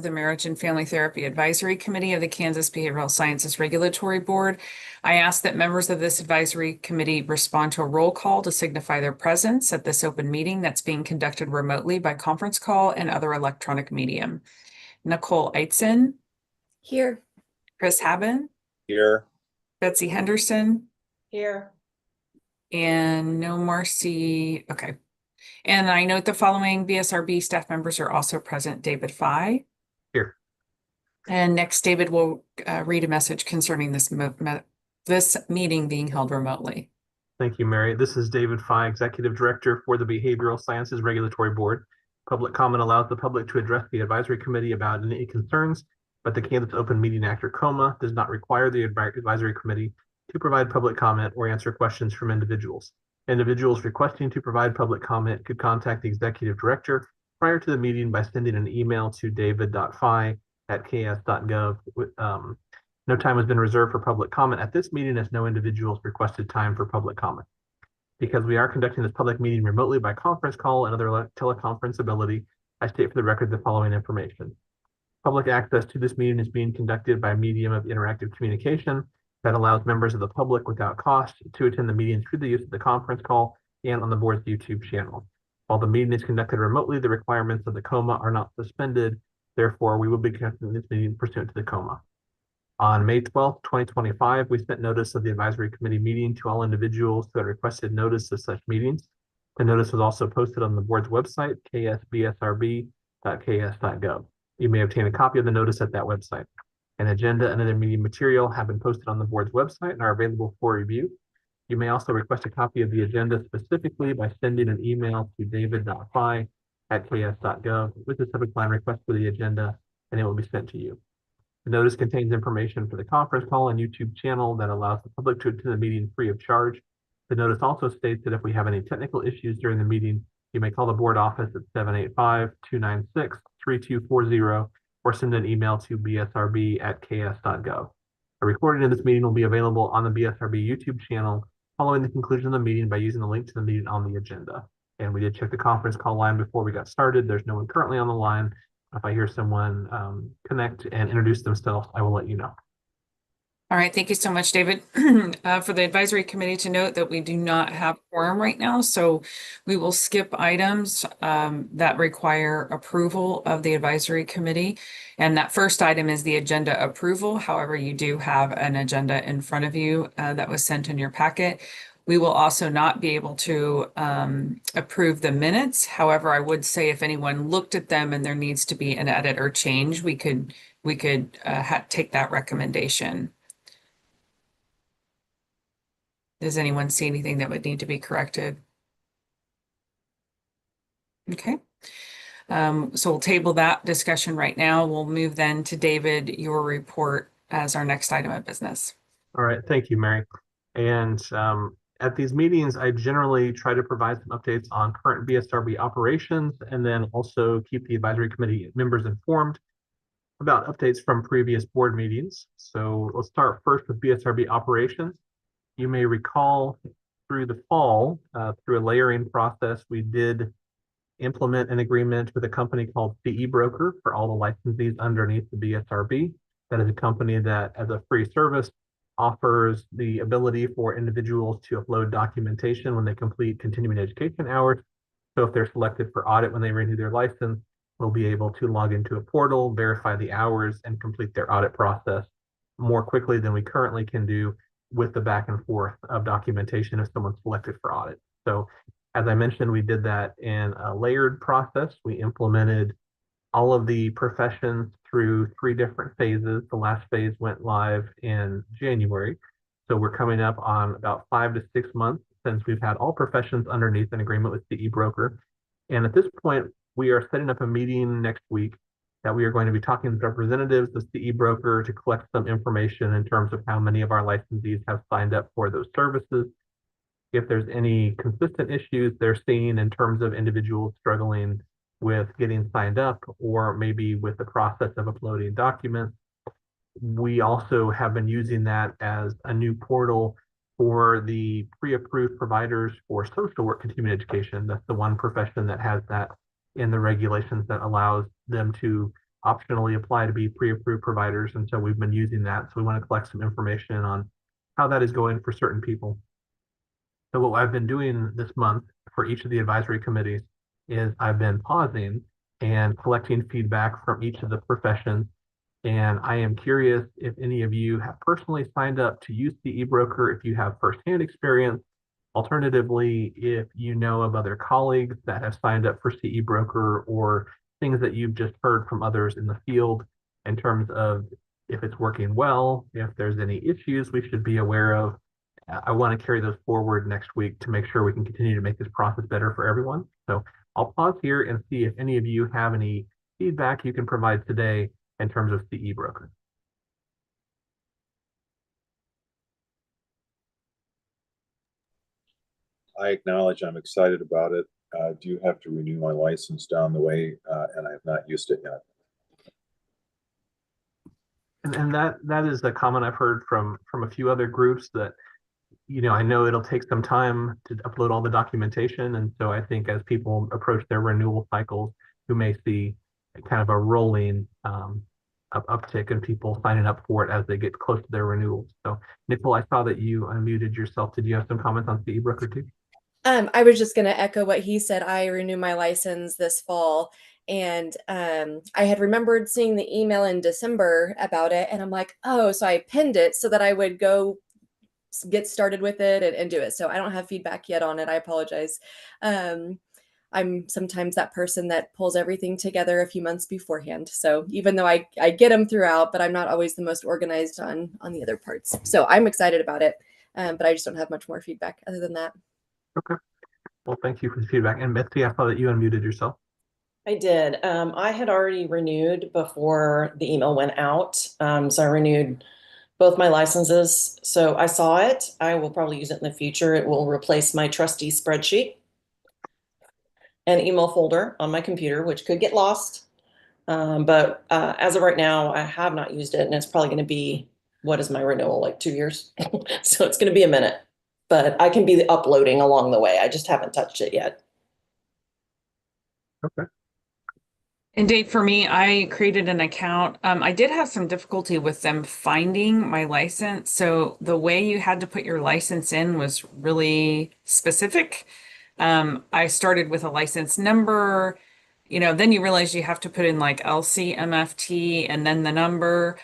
the Marriage and Family Therapy Advisory Committee of the Kansas Behavioral Sciences Regulatory Board. I ask that members of this advisory committee respond to a roll call to signify their presence at this open meeting that's being conducted remotely by conference call and other electronic medium. Nicole Eitzen, Here. Chris Haben, Here. Betsy Henderson, Here. and no Marcy. Okay. And I note the following BSRB staff members are also present. David Fye. Here. And next, David will read a message concerning this meeting being held remotely. Thank you, Mary. This is David Fye, Executive Director for the Behavioral Sciences Regulatory Board. Public comment allows the public to address the advisory committee about any concerns, but the Kansas Open Meeting Act, or KOMA, does not require the advisory committee to provide public comment or answer questions from individuals. Individuals requesting to provide public comment could contact the executive director prior to the meeting by sending an email to david.fye@ks.gov. No time has been reserved for public comment at this meeting, as no individuals requested time for public comment. Because we are conducting this public meeting remotely by conference call and other teleconference ability, I state for the record the following information. Public access to this meeting is being conducted by a medium of interactive communication that allows members of the public without cost to attend the meeting through the use of the conference call and on the board's YouTube channel. While the meeting is conducted remotely, the requirements of the KOMA are not suspended. Therefore, we will be conducting this meeting pursuant to the KOMA. On May 12th, 2025, we sent notice of the advisory committee meeting to all individuals who had requested notice of such meetings. The notice was also posted on the board's website, ksbsrb.ks.gov. You may obtain a copy of the notice at that website. An agenda and other meeting material have been posted on the board's website and are available for review. You may also request a copy of the agenda specifically by sending an email to david.fye@ks.gov with the subject line request for the agenda, and it will be sent to you. The notice contains information for the conference call and YouTube channel that allows the public to attend the meeting free of charge. The notice also states that if we have any technical issues during the meeting, you may call the board office at 785-296-3240 or send an email to bsrb@ks.gov. A recording of this meeting will be available on the BSRB YouTube channel following the conclusion of the meeting by using the link to the meeting on the agenda. And we did check the conference call line before we got started. There's no one currently on the line. If I hear someone connect and introduce themselves, I will let you know. All right, thank you so much, David. For the advisory committee to note that we do not have quorum right now, so we will skip items that require approval of the advisory committee. And that first item is the agenda approval. However, you do have an agenda in front of you that was sent in your packet. We will also not be able to approve the minutes. However, I would say if anyone looked at them and there needs to be an edit or change, we could take that recommendation. Does anyone see anything that would need to be corrected? Okay. So we'll table that discussion right now. We'll move then to David, your report as our next item of business. All right, thank you, Mary. And at these meetings, I generally try to provide some updates on current BSRB operations and then also keep the advisory committee members informed about updates from previous board meetings. So let's start first with BSRB operations. You may recall through the fall, through a layering process, we did implement an agreement with a company called CE Broker for all the licensees underneath the BSRB. That is a company that, as a free service, offers the ability for individuals to upload documentation when they complete continuing education hours. So if they're selected for audit when they renew their license, they'll be able to log into a portal, verify the hours, and complete their audit process more quickly than we currently can do with the back and forth of documentation if someone's selected for audit. So as I mentioned, we did that in a layered process. We implemented all of the professions through 3 different phases. The last phase went live in January. So we're coming up on about 5 to 6 months since we've had all professions underneath an agreement with CE Broker. And at this point, we are setting up a meeting next week that we are going to be talking with representatives of CE Broker to collect some information in terms of how many of our licensees have signed up for those services. If there's any consistent issues they're seeing in terms of individuals struggling with getting signed up or maybe with the process of uploading documents. We also have been using that as a new portal for the pre-approved providers for social work continuing education. That's the one profession that has that in the regulations that allows them to optionally apply to be pre-approved providers. And so we've been using that. So we want to collect some information on how that is going for certain people. So what I've been doing this month for each of the advisory committees is I've been pausing and collecting feedback from each of the professions. And I am curious if any of you have personally signed up to use the eBroker, if you have firsthand experience. Alternatively, if you know of other colleagues that have signed up for CE Broker, or things that you've just heard from others in the field in terms of if it's working well, if there's any issues we should be aware of. I want to carry those forward next week to make sure we can continue to make this process better for everyone. So I'll pause here and see if any of you have any feedback you can provide today in terms of CE Broker. I acknowledge I'm excited about it. I do have to renew my license down the way, and I have not used it yet. And that is a comment I've heard from a few other groups that, I know it'll take some time to upload all the documentation. And so I think as people approach their renewal cycles, we may see kind of a rolling uptick in people signing up for it as they get close to their renewals. So Nicole, I saw that you unmuted yourself. Did you have some comments on CE Broker too? I was just going to echo what he said. I renew my license this fall, and I had remembered seeing the email in December about it, and I'm like, oh, so I pinned it so that I would go get started with it and do it. So I don't have feedback yet on it. I apologize. I'm sometimes that person that pulls everything together a few months beforehand. So even though I get them throughout, but I'm not always the most organized on the other parts. So I'm excited about it, but I just don't have much more feedback other than that. Okay. Well, thank you for the feedback. And Betsy, I saw that you unmuted yourself. I did. I had already renewed before the email went out. So I renewed both my licenses. So I saw it. I will probably use it in the future. It will replace my trusty spreadsheet and email folder on my computer, which could get lost. But as of right now, I have not used it, and it's probably going to be, what is my renewal, like 2 years? So it's going to be a minute, but I can be uploading along the way. I just haven't touched it yet. Okay. And Dave, for me, I created an account. I did have some difficulty with them finding my license. So the way you had to put your license in was really specific. I started with a license number, then you realize you have to put in like LCMFT and then the number.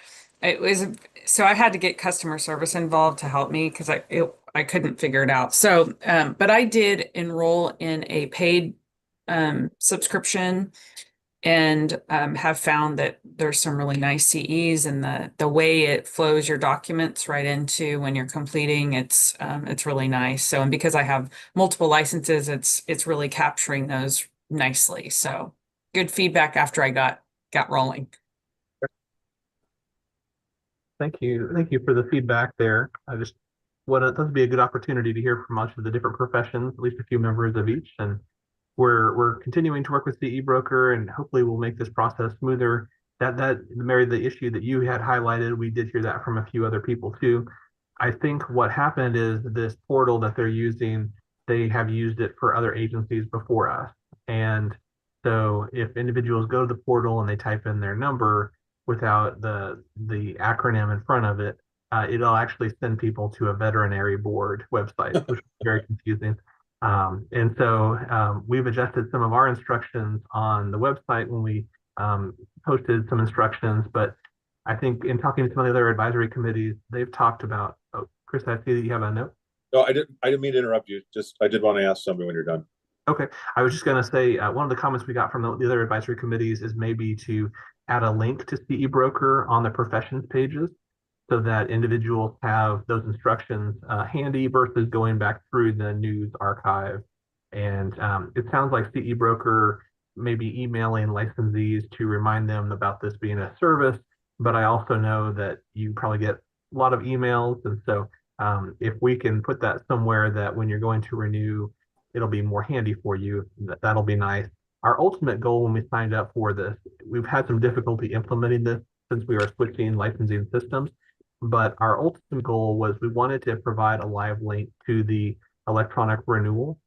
So I had to get customer service involved to help me because I couldn't figure it out. So, but I did enroll in a paid subscription, and have found that there's some really nice CEs, and the way it flows your documents right into when you're completing, it's really nice. So, and because I have multiple licenses, it's really capturing those nicely. So good feedback after I got rolling. Thank you. Thank you for the feedback there. This would be a good opportunity to hear from much of the different professions, at least a few members of each. And we're continuing to work with the eBroker, and hopefully we'll make this process smoother. Mary, the issue that you had highlighted, we did hear that from a few other people too. I think what happened is this portal that they're using, they have used it for other agencies before us. And so if individuals go to the portal and they type in their number without the acronym in front of it, it'll actually send people to a veterinary board website, which is very confusing. And so we've adjusted some of our instructions on the website when we posted some instructions, but I think in talking to some of the other advisory committees, they've talked about, oh, Chris, I see that you have a note. No, I didn't mean to interrupt you. I did want to ask something when you're done. Okay, I was just going to say one of the comments we got from the other advisory committees is maybe to add a link to CE Broker on the professions pages, so that individuals have those instructions handy versus going back through the news archive. And it sounds like CE Broker may be emailing licensees to remind them about this being a service, but I also know that you probably get a lot of emails. And so if we can put that somewhere that when you're going to renew, it'll be more handy for you, that'll be nice. Our ultimate goal when we signed up for this, we've had some difficulty implementing this since we are switching licensing systems. But our ultimate goal was we wanted to provide a live link to the electronic renewal,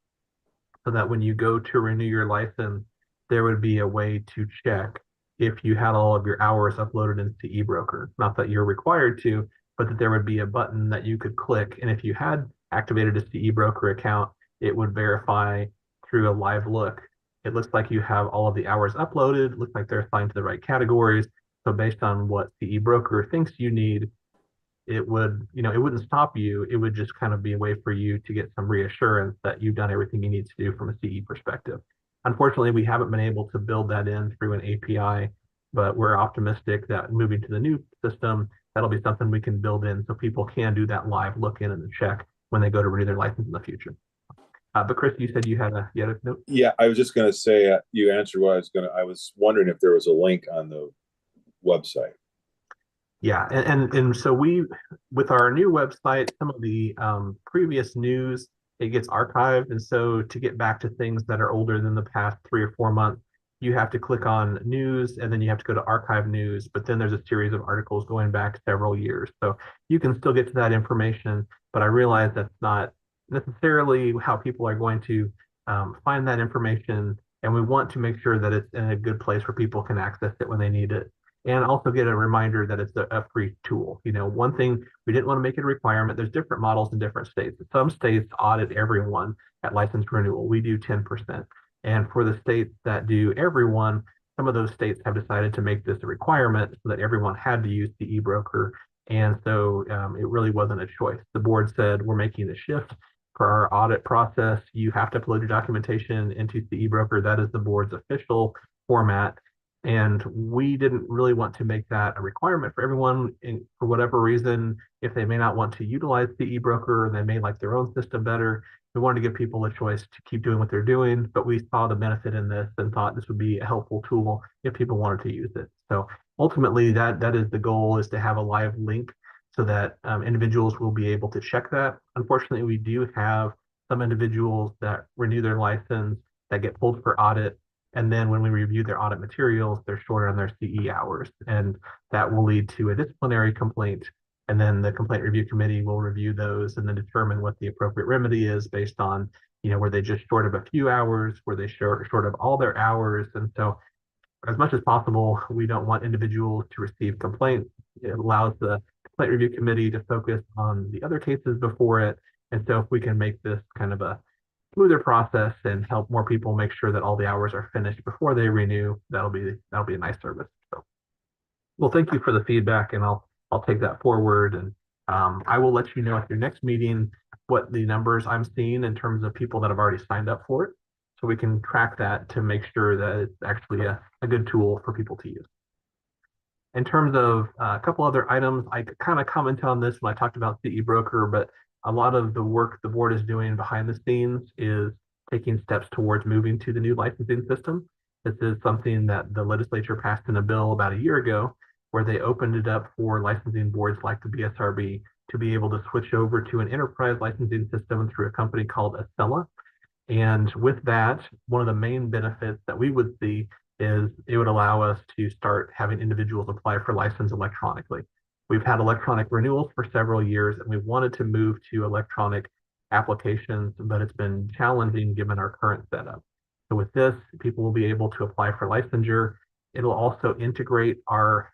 so that when you go to renew your license, there would be a way to check if you had all of your hours uploaded into eBroker. Not that you're required to, but that there would be a button that you could click. And if you had activated a CE broker account, it would verify through a live look. It looks like you have all of the hours uploaded, looks like they're assigned to the right categories. So based on what CE broker thinks you need, it would, it wouldn't stop you. It would just kind of be a way for you to get some reassurance that you've done everything you need to do from a CE perspective. Unfortunately, we haven't been able to build that in through an API, but we're optimistic that moving to the new system, that'll be something we can build in so people can do that live look in and check when they go to renew their license in the future. But Chris, you said you had a note? Yeah, I was just going to say, you answered what I was wondering if there was a link on the website. Yeah, and so with our new website, some of the previous news, it gets archived. And so to get back to things that are older than the past 3 or 4 months, you have to click on news, and then you have to go to archive news. But then there's a series of articles going back several years. So you can still get to that information, but I realize that's not necessarily how people are going to find that information. And we want to make sure that it's in a good place where people can access it when they need it. And also get a reminder that it's a free tool. One thing, we didn't want to make it a requirement. There's different models in different states. Some states audit everyone at license renewal. We do 10%. And for the states that do everyone, some of those states have decided to make this a requirement so that everyone had to use the eBroker. And so it really wasn't a choice. The board said, we're making the shift for our audit process. You have to upload your documentation into the eBroker. That is the board's official format. And we didn't really want to make that a requirement for everyone. And for whatever reason, if they may not want to utilize the eBroker and they may like their own system better, we wanted to give people a choice to keep doing what they're doing. But we saw the benefit in this and thought this would be a helpful tool if people wanted to use it. So ultimately, that is the goal, is to have a live link so that individuals will be able to check that. Unfortunately, we do have some individuals that renew their license that get pulled for audit. And then when we review their audit materials, they're shorter on their CE hours. And that will lead to a disciplinary complaint. And then the complaint review committee will review those and then determine what the appropriate remedy is based on, were they just short of a few hours? Were they short of all their hours? And so as much as possible, we don't want individuals to receive complaints. It allows the complaint review committee to focus on the other cases before it. And so if we can make this kind of a smoother process and help more people make sure that all the hours are finished before they renew, that'll be a nice service. So, well, thank you for the feedback, and I'll take that forward, and I will let you know at your next meeting what the numbers I'm seeing in terms of people that have already signed up for it, so we can track that to make sure that it's actually a good tool for people to use. In terms of a couple other items, I kind of commented on this when I talked about CE Broker, but a lot of the work the board is doing behind the scenes is taking steps towards moving to the new licensing system. This is something that the legislature passed in a bill about a year ago, where they opened it up for licensing boards like the BSRB to be able to switch over to an enterprise licensing system through a company called Acela. And with that, one of the main benefits that we would see is it would allow us to start having individuals apply for license electronically. We've had electronic renewals for several years, and we wanted to move to electronic applications, but it's been challenging given our current setup. So with this, people will be able to apply for licensure. It'll also integrate our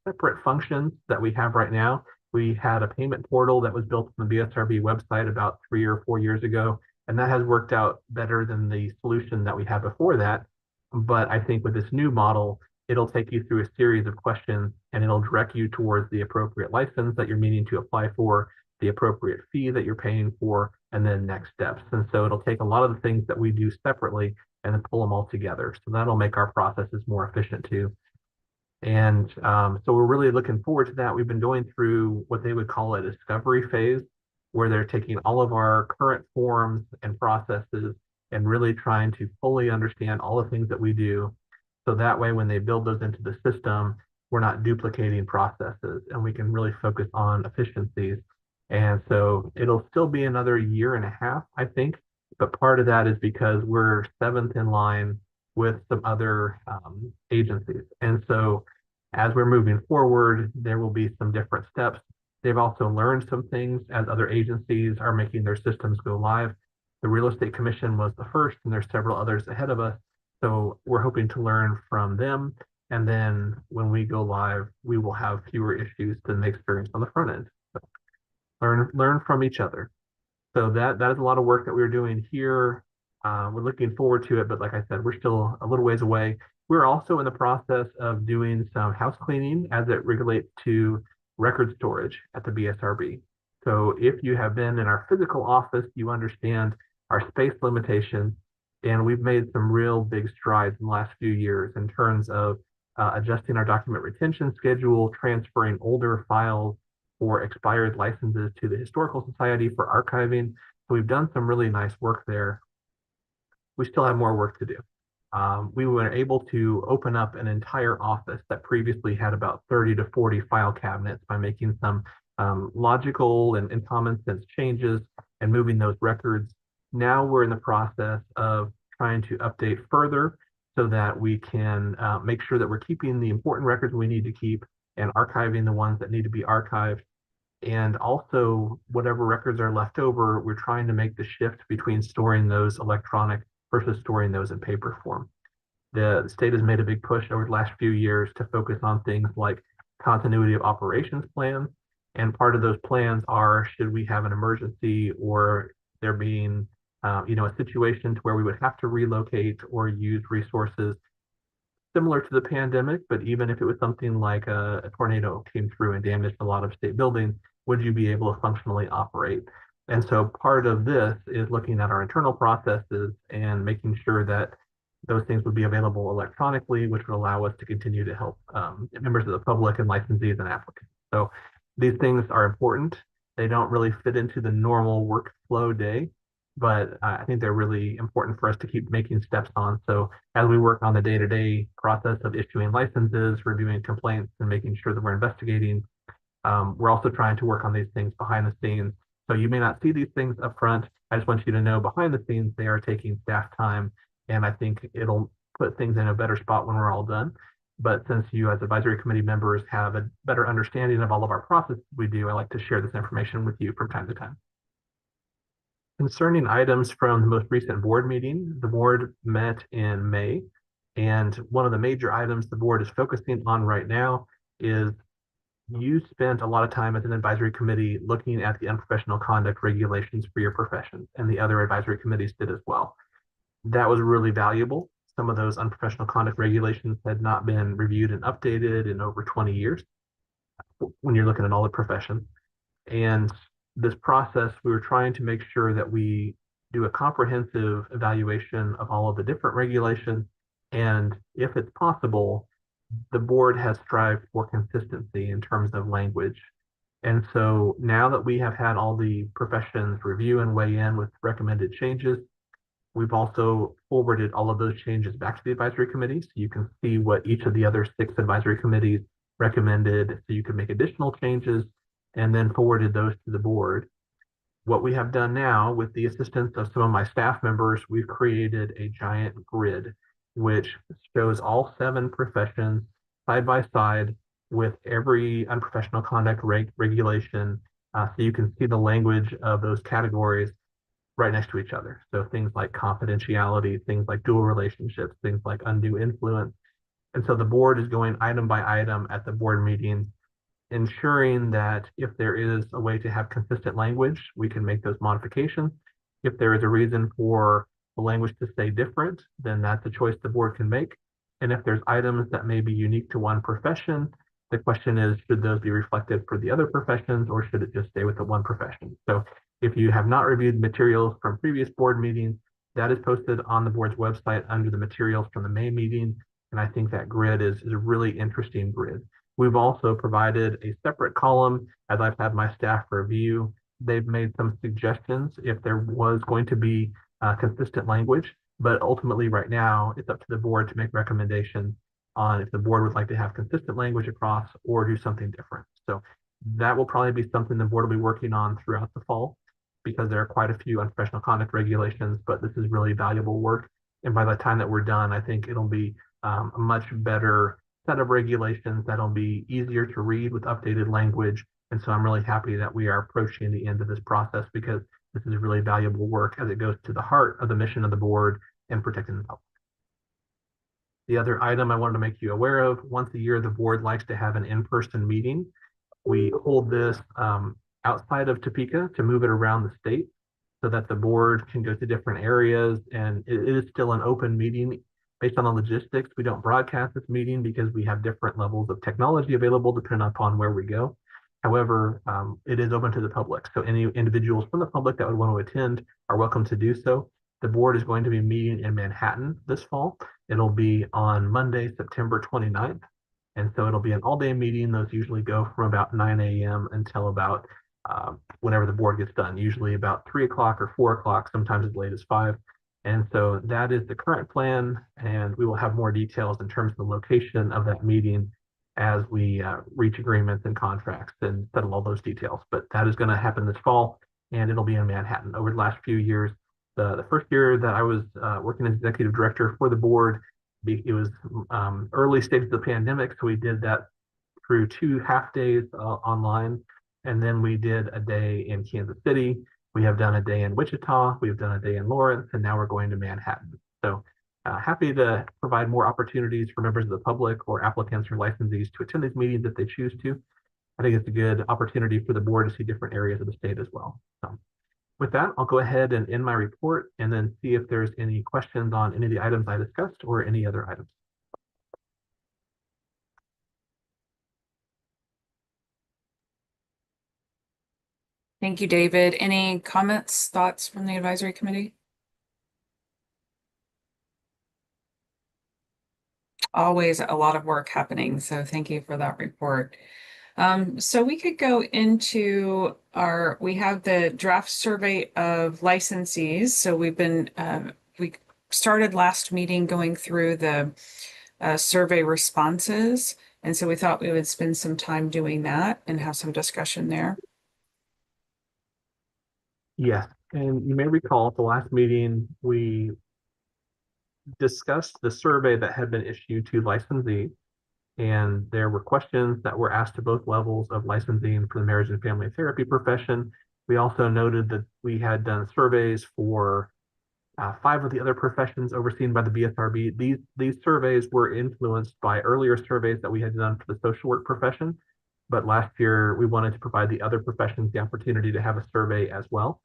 separate functions that we have right now. We had a payment portal that was built on the BSRB website about 3 or 4 years ago, and that has worked out better than the solution that we had before that. But I think with this new model, it'll take you through a series of questions, and it'll direct you towards the appropriate license that you're meaning to apply for, the appropriate fee that you're paying for, and then next steps. And so it'll take a lot of the things that we do separately and then pull them all together. So that'll make our processes more efficient too. And so we're really looking forward to that. We've been going through what they would call a discovery phase, where they're taking all of our current forms and processes and really trying to fully understand all the things that we do. So that way, when they build those into the system, we're not duplicating processes, and we can really focus on efficiencies. And so it'll still be another 1.5 years, I think. But part of that is because we're 7th in line with some other agencies. And so as we're moving forward, there will be some different steps. They've also learned some things as other agencies are making their systems go live. The Real Estate Commission was the first, and there's several others ahead of us. So we're hoping to learn from them And then when we go live, we will have fewer issues than the experience on the front end. So learn from each other. So that is a lot of work that we're doing here. We're looking forward to it, but like I said, we're still a little ways away. We're also in the process of doing some house cleaning as it relates to record storage at the BSRB. So if you have been in our physical office, you understand our space limitations, and we've made some real big strides in the last few years in terms of adjusting our document retention schedule, transferring older files for expired licenses to the Historical Society for archiving. So we've done some really nice work there. We still have more work to do. We were able to open up an entire office that previously had about 30 to 40 file cabinets by making some logical and common sense changes and moving those records. Now we're in the process of trying to update further so that we can make sure that we're keeping the important records we need to keep and archiving the ones that need to be archived. And also, whatever records are left over, we're trying to make the shift between storing those electronic versus storing those in paper form. The state has made a big push over the last few years to focus on things like continuity of operations plans. And part of those plans are, should we have an emergency or there being a situation to where we would have to relocate or use resources similar to the pandemic, but even if it was something like a tornado came through and damaged a lot of state buildings, would you be able to functionally operate? And so part of this is looking at our internal processes and making sure that those things would be available electronically, which would allow us to continue to help members of the public and licensees and applicants. So these things are important. They don't really fit into the normal workflow day, but I think they're really important for us to keep making steps on. So as we work on the day-to-day process of issuing licenses, reviewing complaints, and making sure that we're investigating, we're also trying to work on these things behind the scenes. So you may not see these things up front. I just want you to know behind the scenes, they are taking staff time. And I think it'll put things in a better spot when we're all done. But since you as advisory committee members have a better understanding of all of our processes we do, I like to share this information with you from time to time. Concerning items from the most recent board meeting, the board met in May. And one of the major items the board is focusing on right now is you spent a lot of time as an advisory committee looking at the unprofessional conduct regulations for your profession, and the other advisory committees did as well. That was really valuable. Some of those unprofessional conduct regulations had not been reviewed and updated in over 20 years when you're looking at all the professions. And this process, we were trying to make sure that we do a comprehensive evaluation of all of the different regulations. And if it's possible, the board has strived for consistency in terms of language. And so now that we have had all the professions review and weigh in with recommended changes, we've also forwarded all of those changes back to the advisory committee. So you can see what each of the other 6 advisory committees recommended, so you can make additional changes and then forwarded those to the board. What we have done now, with the assistance of some of my staff members, we've created a giant grid which shows all 7 professions side by side with every unprofessional conduct regulation. So you can see the language of those categories right next to each other. So things like confidentiality, things like dual relationships, things like undue influence. And so the board is going item by item at the board meetings, ensuring that if there is a way to have consistent language, we can make those modifications. If there is a reason for the language to stay different, then that's a choice the board can make. And if there's items that may be unique to one profession, the question is, should those be reflected for the other professions, or should it just stay with the one profession? So if you have not reviewed materials from previous board meetings, that is posted on the board's website under the materials from the May meeting. And I think that grid is a really interesting grid. We've also provided a separate column as I've had my staff review. They've made some suggestions if there was going to be consistent language, but ultimately right now it's up to the board to make recommendations on if the board would like to have consistent language across or do something different. So that will probably be something the board will be working on throughout the fall, because there are quite a few unprofessional conduct regulations, but this is really valuable work. And by the time that we're done, I think it'll be a much better set of regulations that'll be easier to read with updated language. And so I'm really happy that we are approaching the end of this process, because this is really valuable work as it goes to the heart of the mission of the board and protecting the public. The other item I wanted to make you aware of, once a year, the board likes to have an in-person meeting. We hold this outside of Topeka to move it around the state so that the board can go to different areas, and it is still an open meeting. Based on the logistics, we don't broadcast this meeting because we have different levels of technology available depending upon where we go. However, it is open to the public, so any individuals from the public that would want to attend are welcome to do so. The board is going to be meeting in Manhattan this fall. It'll be on Monday, September 29th. And so it'll be an all-day meeting. Those usually go from about 9 a.m. until about whenever the board gets done, usually about 3 o'clock or 4 o'clock, sometimes as late as 5. And so that is the current plan, and we will have more details in terms of the location of that meeting as we reach agreements and contracts and settle all those details. But that is going to happen this fall, and it'll be in Manhattan. Over the last few years, the first year that I was working as executive director for the board, it was early stages of the pandemic, so we did that through 2 half days online, and then we did a day in Kansas City. We have done a day in Wichita. We've done a day in Lawrence, and now we're going to Manhattan. So happy to provide more opportunities for members of the public or applicants or licensees to attend these meetings if they choose to. I think it's a good opportunity for the board to see different areas of the state as well. So with that, I'll go ahead and end my report and then see if there's any questions on any of the items I discussed or any other items. Thank you, David. Any comments, thoughts from the advisory committee? Always a lot of work happening, so thank you for that report. So we could go into we have the draft survey of licensees. So we started last meeting going through the survey responses. And so we thought we would spend some time doing that and have some discussion there. Yes, and you may recall at the last meeting, we discussed the survey that had been issued to licensees, and there were questions that were asked to both levels of licensing for the marriage and family therapy profession. We also noted that we had done surveys for 5 of the other professions overseen by the BSRB. These surveys were influenced by earlier surveys that we had done for the social work profession, but last year we wanted to provide the other professions the opportunity to have a survey as well.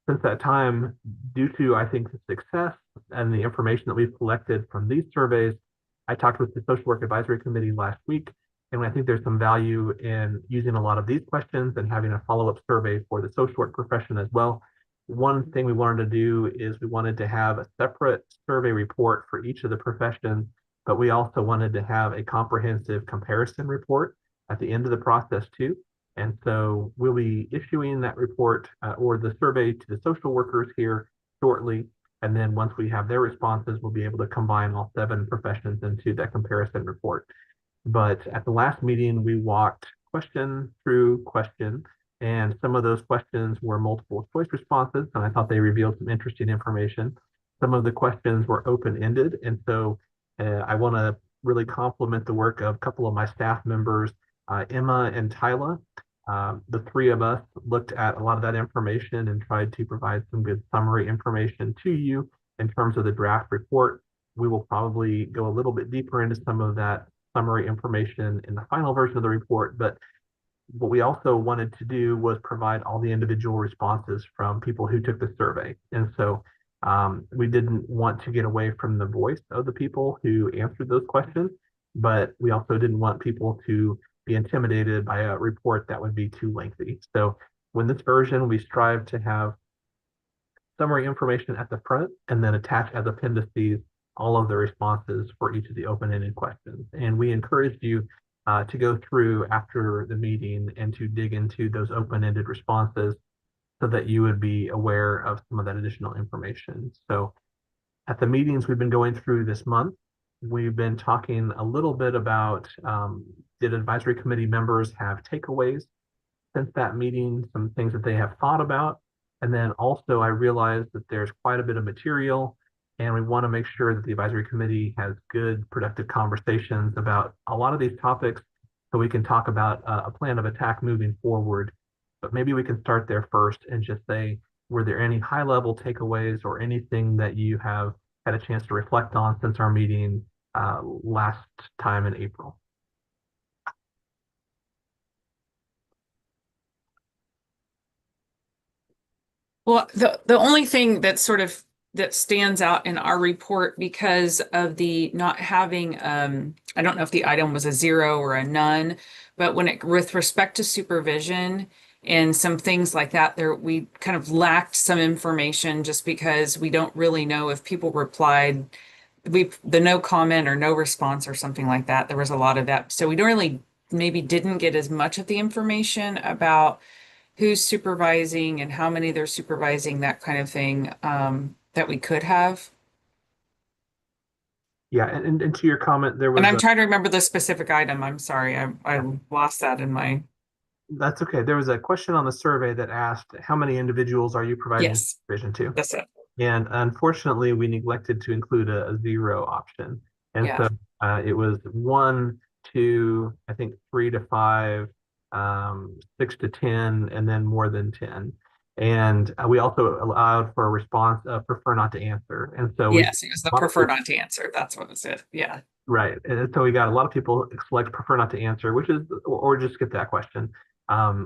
Since that time, due to, I think, the success and the information that we've collected from these surveys, I talked with the Social Work Advisory Committee last week, and I think there's some value in using a lot of these questions and having a follow-up survey for the social work profession as well. One thing we wanted to do is we wanted to have a separate survey report for each of the professions, but we also wanted to have a comprehensive comparison report at the end of the process too. And so we'll be issuing that report or the survey to the social workers here shortly. And then once we have their responses, we'll be able to combine all 7 professions into that comparison report. But at the last meeting, we walked question through question, and some of those questions were multiple choice responses, and I thought they revealed some interesting information. Some of the questions were open-ended, and so I want to really compliment the work of a couple of my staff members, Emma and Tyla. The 3 of us looked at a lot of that information and tried to provide some good summary information to you in terms of the draft report. We will probably go a little bit deeper into some of that summary information in the final version of the report, but what we also wanted to do was provide all the individual responses from people who took the survey. And so we didn't want to get away from the voice of the people who answered those questions, but we also didn't want people to be intimidated by a report that would be too lengthy. So when this version, we strive to have summary information at the front and then attach as appendices all of the responses for each of the open-ended questions. And we encouraged you to go through after the meeting and to dig into those open-ended responses so that you would be aware of some of that additional information. So at the meetings we've been going through this month, we've been talking a little bit about did advisory committee members have takeaways since that meeting, some things that they have thought about. And then also I realized that there's quite a bit of material, and we want to make sure that the advisory committee has good, productive conversations about a lot of these topics so we can talk about a plan of attack moving forward. But maybe we can start there first and just say, were there any high-level takeaways or anything that you have had a chance to reflect on since our meeting last time in April. Well, the only thing that stands out in our report because of the not having, I don't know if the item was a 0 or a none, but with respect to supervision and some things like that, we kind of lacked some information just because we don't really know if people replied, the no comment or no response or something like that. There was a lot of that. So we don't really, maybe didn't get as much of the information about who's supervising and how many they're supervising, that kind of thing, that we could have. Yeah, and to your comment, there was And I'm trying to remember the specific item. I'm sorry. I lost that in my, that's okay. There was a question on the survey that asked, how many individuals are you providing yes, supervision to? that's it. And unfortunately, we neglected to include a 0 option. And Yeah. so it was 1, 2, I think 3 to 5, 6 to 10, and then more than 10. And we also allowed for a response of prefer not to answer. And so we Yes, it was the prefer not to answer. That's what was it. Yeah. right. And so we got a lot of people select prefer not to answer, which is, or just skip that question,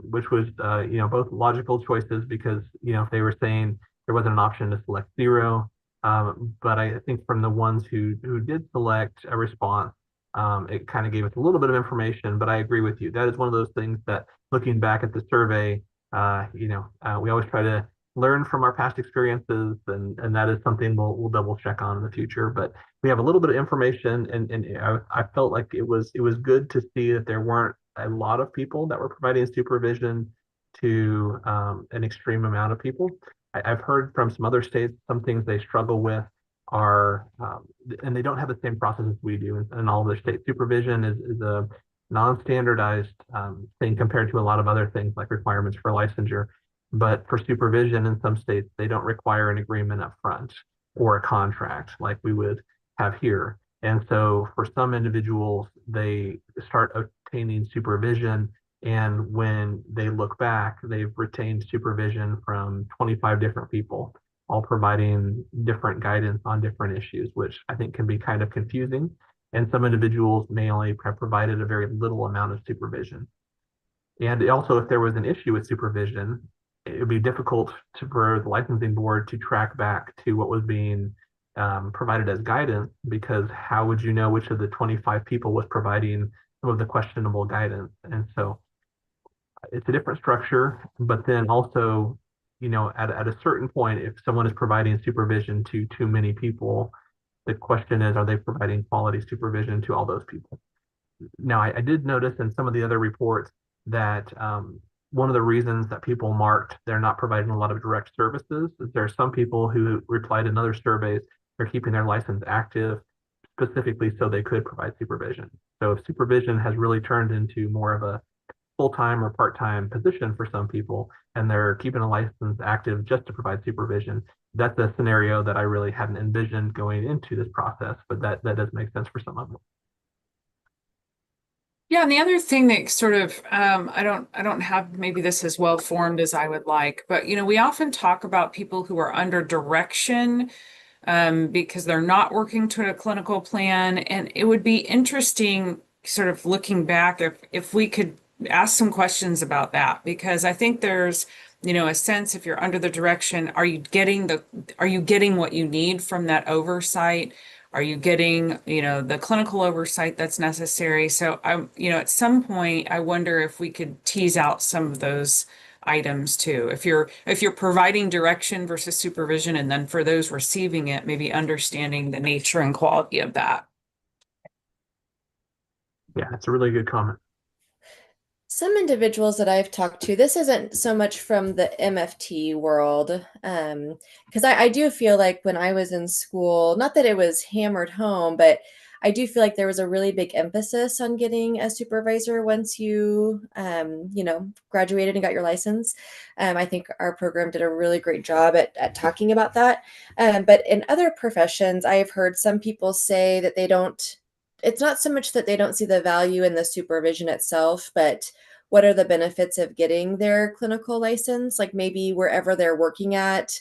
which was, both logical choices because, if they were saying there wasn't an option to select 0. But I think from the ones who did select a response, it kind of gave us a little bit of information, but I agree with you. That is one of those things that looking back at the survey, we always try to learn from our past experiences, and that is something we'll double check on in the future. But we have a little bit of information, and I felt like it was good to see that there weren't a lot of people that were providing supervision to an extreme amount of people. I've heard from some other states some things they struggle with are, and they don't have the same process as we do in all of their states. Supervision is a non-standardized thing compared to a lot of other things like requirements for licensure. But for supervision in some states, they don't require an agreement up front or a contract like we would have here. And so for some individuals, they start obtaining supervision. And when they look back, they've retained supervision from 25 different people, all providing different guidance on different issues, which I think can be kind of confusing. And some individuals may only have provided a very little amount of supervision. And also, if there was an issue with supervision, it would be difficult for the licensing board to track back to what was being provided as guidance, because how would you know which of the 25 people was providing some of the questionable guidance? And so it's a different structure, but then also, at a certain point, if someone is providing supervision to too many people, the question is, are they providing quality supervision to all those people? Now, I did notice in some of the other reports that one of the reasons that people marked they're not providing a lot of direct services is there are some people who replied in other surveys they're keeping their license active specifically so they could provide supervision. So if supervision has really turned into more of a full-time or part-time position for some people and they're keeping a license active just to provide supervision, that's a scenario that I really hadn't envisioned going into this process, but that does make sense for some of them. Yeah, and the other thing that sort of, I don't have maybe this as well formed as I would like, but we often talk about people who are under direction because they're not working to a clinical plan. And it would be interesting, sort of looking back, if we could ask some questions about that, because I think there's, a sense if you're under the direction, are you getting what you need from that oversight? Are you getting, the clinical oversight that's necessary? So at some point, I wonder if we could tease out some of those items too. If you're providing direction versus supervision, and then for those receiving it, maybe understanding the nature and quality of that. Yeah, that's a really good comment. Some individuals that I've talked to, this isn't so much from the MFT world, because I do feel like when I was in school, not that it was hammered home, but I do feel like there was a really big emphasis on getting a supervisor once you, graduated and got your license. I think our program did a really great job at talking about that. But in other professions, I have heard some people say that they don't, it's not so much that they don't see the value in the supervision itself, but what are the benefits of getting their clinical license? Like maybe wherever they're working at,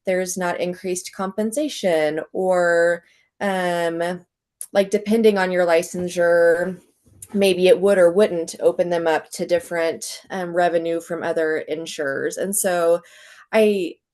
there's not increased compensation, or like depending on your licensure, maybe it would or wouldn't open them up to different revenue from other insurers. And so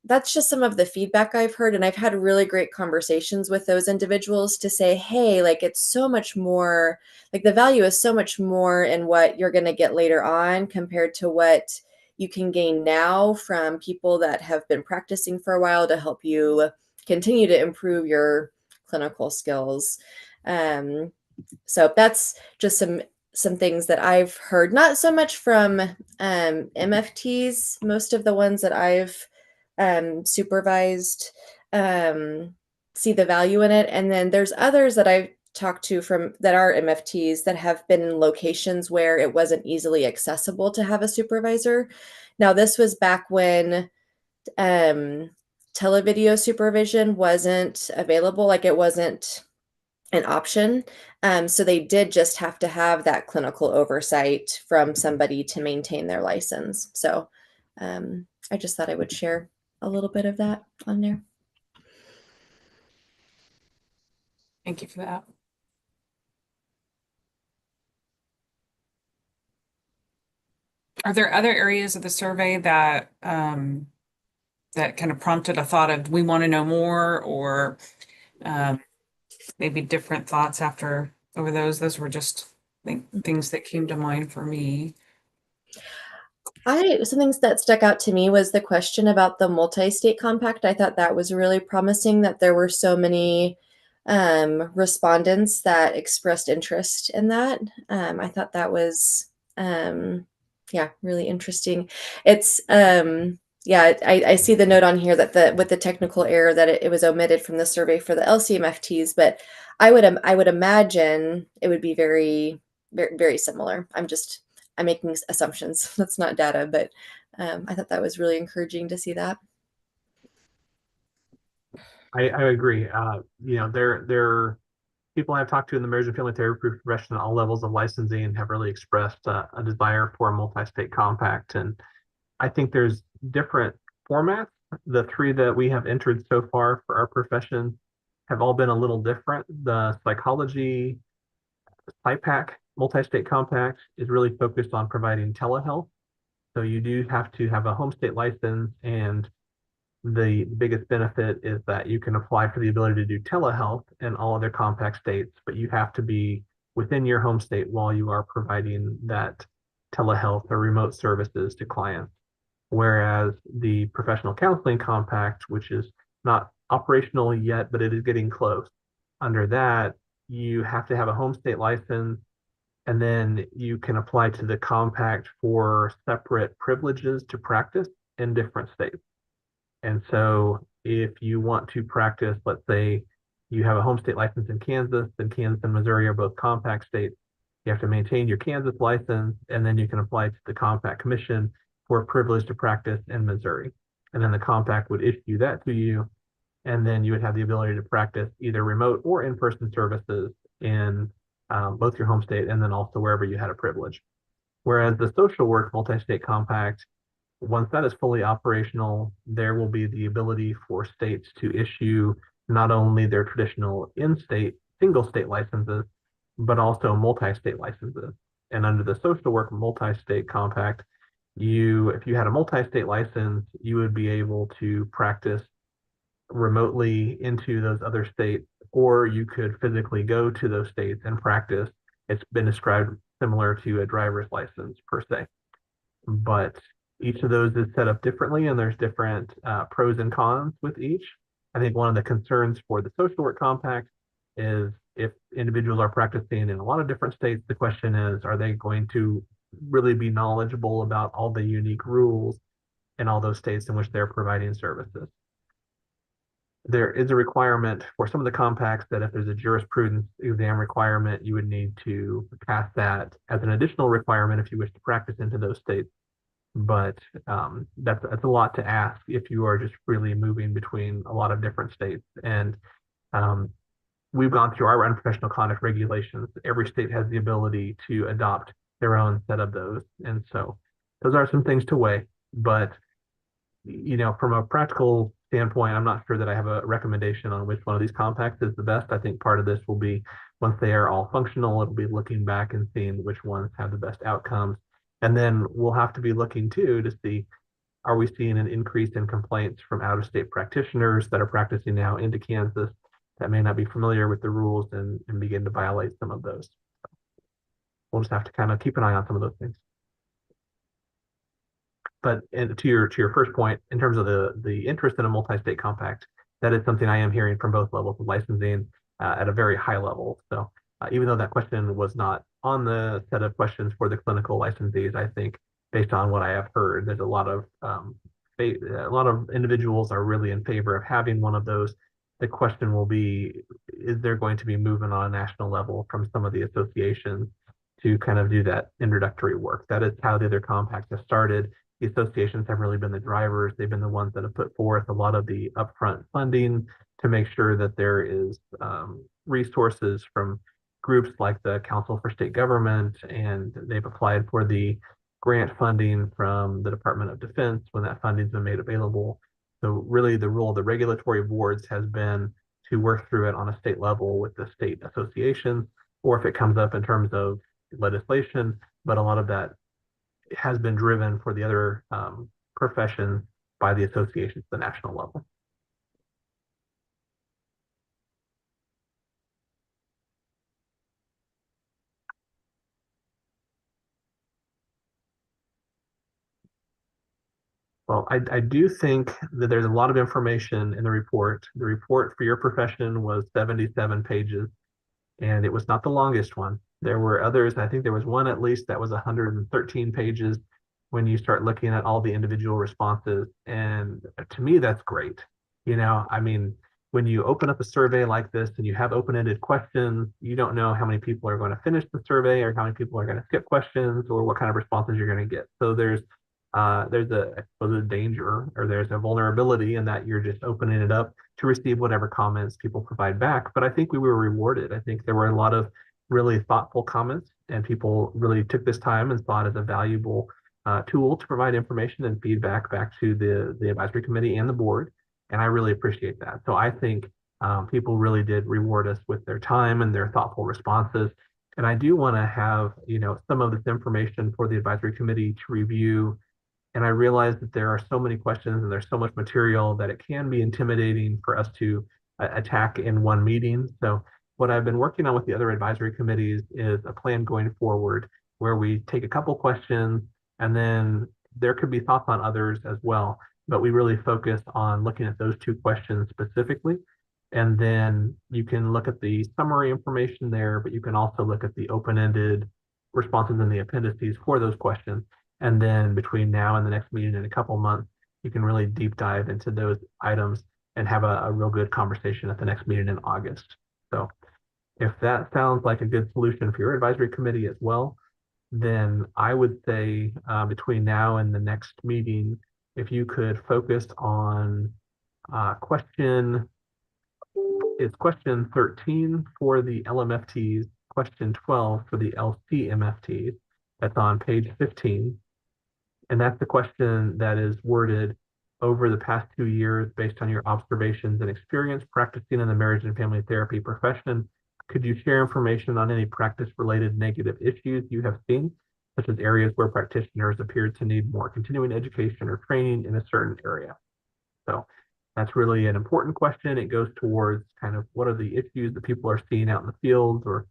that's just some of the feedback I've heard. And I've had really great conversations with those individuals to say, hey, like it's so much more, like the value is so much more in what you're going to get later on compared to what you can gain now from people that have been practicing for a while to help you continue to improve your clinical skills. So that's just some things that I've heard, not so much from MFTs. Most of the ones that I've supervised see the value in it, and then there's others that I've talked to from that are MFTs that have been in locations where it wasn't easily accessible to have a supervisor. Now, this was back when televideo supervision wasn't available, like it wasn't an option. So they did just have to have that clinical oversight from somebody to maintain their license. So I just thought I would share a little bit of that on there. Thank you for that. Are there other areas of the survey that that kind of prompted a thought of we want to know more, or maybe different thoughts after over those? Those were just things that came to mind for me. Some things that stuck out to me was the question about the multi-state compact. I thought that was really promising that there were so many respondents that expressed interest in that. I thought that was yeah, really interesting. It's yeah, I see the note on here that with the technical error that it was omitted from the survey for the LCMFTs, but I would imagine it would be very, very, very similar. I'm making assumptions. That's not data, but I thought that was really encouraging to see that. I agree. You know, there people I've talked to in the marriage and family therapy profession at all levels of licensing have really expressed a desire for a multi-state compact. And I think there's different formats. The three that we have entered so far for our profession have all been a little different. The psychology SIPAC multi-state compact is really focused on providing telehealth. So you do have to have a home state license, and the biggest benefit is that you can apply for the ability to do telehealth in all other compact states, but you have to be within your home state while you are providing that telehealth or remote services to clients. Whereas the professional counseling compact, which is not operational yet, but it is getting close, under that, you have to have a home state license, and then you can apply to the compact for separate privileges to practice in different states. And so if you want to practice, let's say you have a home state license in Kansas, and Kansas and Missouri are both compact states, you have to maintain your Kansas license, and then you can apply to the Compact Commission for a privilege to practice in Missouri. And then the compact would issue that to you, and then you would have the ability to practice either remote or in-person services in both your home state and then also wherever you had a privilege. Whereas the social work multi-state compact, once that is fully operational, there will be the ability for states to issue not only their traditional in-state single state licenses, but also multi-state licenses. And under the social work multi-state compact, if you had a multi-state license, you would be able to practice remotely into those other states, or you could physically go to those states and practice. It's been described similar to a driver's license per se, but each of those is set up differently, and there's different pros and cons with each. I think one of the concerns for the social work compact is if individuals are practicing in a lot of different states, the question is, are they going to really be knowledgeable about all the unique rules in all those states in which they're providing services? There is a requirement for some of the compacts that if there's a jurisprudence exam requirement, you would need to pass that as an additional requirement if you wish to practice into those states. But that's a lot to ask if you are just really moving between a lot of different states. And we've gone through our unprofessional conduct regulations. Every state has the ability to adopt their own set of those. And so those are some things to weigh. But, you know, from a practical standpoint, I'm not sure that I have a recommendation on which one of these compacts is the best. I think part of this will be Once they are all functional, it'll be looking back and seeing which ones have the best outcomes. And then we'll have to be looking too to see, are we seeing an increase in complaints from out-of-state practitioners that are practicing now into Kansas that may not be familiar with the rules and begin to violate some of those? We'll just have to kind of keep an eye on some of those things. But to your first point, in terms of the interest in a multi-state compact, that is something I am hearing from both levels of licensing at a very high level. So even though that question was not on the set of questions for the clinical licensees, I think based on what I have heard, there's a lot of individuals are really in favor of having one of those. The question will be, is there going to be movement on a national level from some of the associations to kind of do that introductory work? That is how the other compacts have started. The associations have really been the drivers. They've been the ones that have put forth a lot of the upfront funding to make sure that there is resources from groups like the Council for State Government, and they've applied for the grant funding from the Department of Defense when that funding's been made available. So really the role of the regulatory boards has been to work through it on a state level with the state associations, or if it comes up in terms of legislation, but a lot of that has been driven for the other professions by the associations at the national level. Well, I do think that there's a lot of information in the report. The report for your profession was 77 pages, and it was not the longest one. There were others, I think there was one at least that was 113 pages when you start looking at all the individual responses. And to me, that's great. You know, I mean, when you open up a survey like this and you have open-ended questions, you don't know how many people are going to finish the survey or how many people are going to skip questions or what kind of responses you're going to get. So there's a danger, or there's a vulnerability in that you're just opening it up to receive whatever comments people provide back. But I think we were rewarded. I think there were a lot of really thoughtful comments, and people really took this time and saw it as a valuable tool to provide information and feedback back to the advisory committee and the board. And I really appreciate that. So I think people really did reward us with their time and their thoughtful responses. And I do want to have, you know, some of this information for the advisory committee to review. And I realize that there are so many questions and there's so much material that it can be intimidating for us to attack in one meeting. So what I've been working on with the other advisory committees is a plan going forward where we take a couple questions, and then there could be thoughts on others as well, but we really focus on looking at those two questions specifically. And then you can look at the summary information there, but you can also look at the open-ended responses in the appendices for those questions. And then between now and the next meeting in a couple months, you can really deep dive into those items and have a real good conversation at the next meeting in August. So if that sounds like a good solution for your advisory committee as well, then I would say between now and the next meeting, if you could focus on question 13 for the LMFTs, question 12 for the LCMFTs. That's on page 15. And that's the question that is worded: over the past 2 years, based on your observations and experience practicing in the marriage and family therapy profession, could you share information on any practice-related negative issues you have seen, such as areas where practitioners appear to need more continuing education or training in a certain area? So that's really an important question. It goes towards kind of what are the issues that people are seeing out in the field, or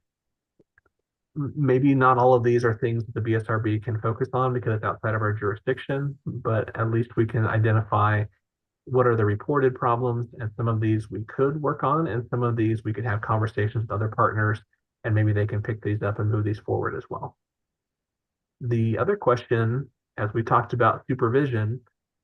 maybe not all of these are things that the BSRB can focus on because it's outside of our jurisdiction, but at least we can identify what are the reported problems, and some of these we could work on, and some of these we could have conversations with other partners, and maybe they can pick these up and move these forward as well. The other question, as we talked about supervision,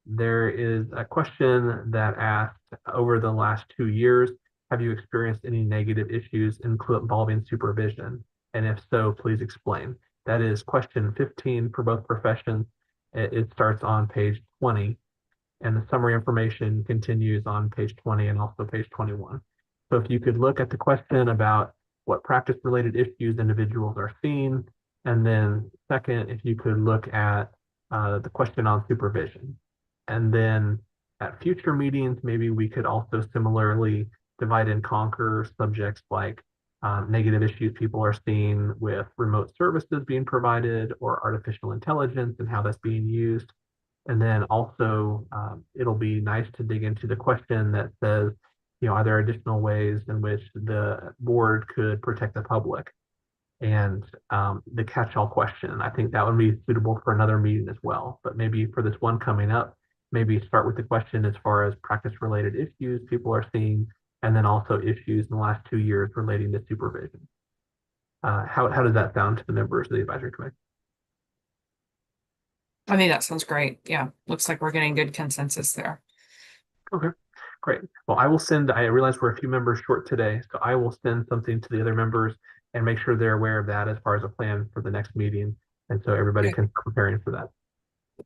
there is a question that asked, over the last 2 years, have you experienced any negative issues involving supervision? And if so, please explain. That is question 15 for both professions. It starts on page 20, and the summary information continues on page 20 and also page 21. So if you could look at the question about what practice-related issues individuals are seeing, and then second, if you could look at the question on supervision. And then at future meetings, maybe we could also similarly divide and conquer subjects like negative issues people are seeing with remote services being provided or artificial intelligence and how that's being used. And then also, it'll be nice to dig into the question that says, are there additional ways in which the board could protect the public? And the catch-all question, I think that would be suitable for another meeting as well. But maybe for this one coming up, maybe start with the question as far as practice-related issues people are seeing, and then also issues in the last 2 years relating to supervision. How does that sound to the members of the advisory committee? I think that sounds great. Yeah, looks like we're getting good consensus there. Okay, great. Well, I realize we're a few members short today, so I will send something to the other members and make sure they're aware of that as far as a plan for the next meeting. And so everybody Okay. can start preparing for that.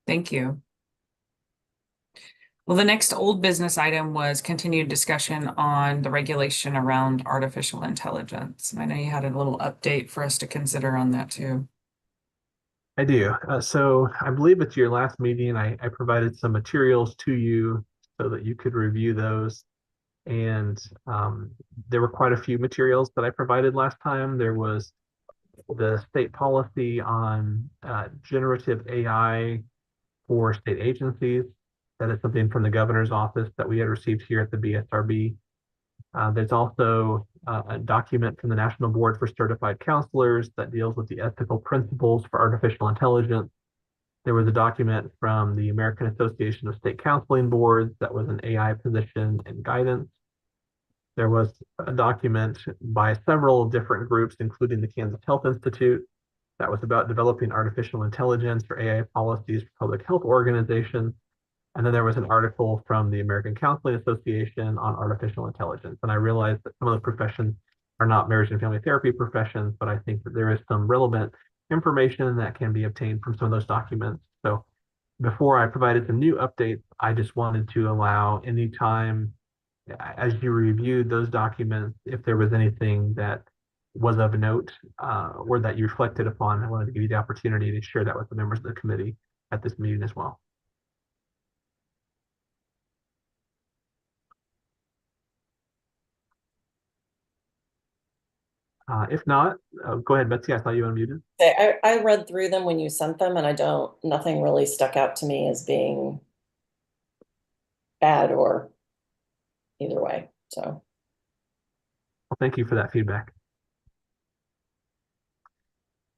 Thank you. Well, the next old business item was continued discussion on the regulation around artificial intelligence. And I know you had a little update for us to consider on that too. I do. So I believe at your last meeting, I provided some materials to you so that you could review those. And there were quite a few materials that I provided last time. There was the state policy on generative AI for state agencies. That is something from the governor's office that we had received here at the BSRB. There's also a document from the National Board for Certified Counselors that deals with the ethical principles for artificial intelligence. There was a document from the American Association of State Counseling Boards that was an AI position and guidance. There was a document by several different groups, including the Kansas Health Institute, that was about developing artificial intelligence or AI policies for public health organizations. And then there was an article from the American Counseling Association on artificial intelligence. And I realized that some of the professions are not marriage and family therapy professions, but I think that there is some relevant information that can be obtained from some of those documents. So before I provided some new updates, I just wanted to allow any time as you reviewed those documents, if there was anything that was of note or that you reflected upon, I wanted to give you the opportunity to share that with the members of the committee at this meeting as well. If not, go ahead, Betsy. I saw you unmuted. I read through them when you sent them, and nothing really stuck out to me as being bad or either way. So, Well, thank you for that feedback.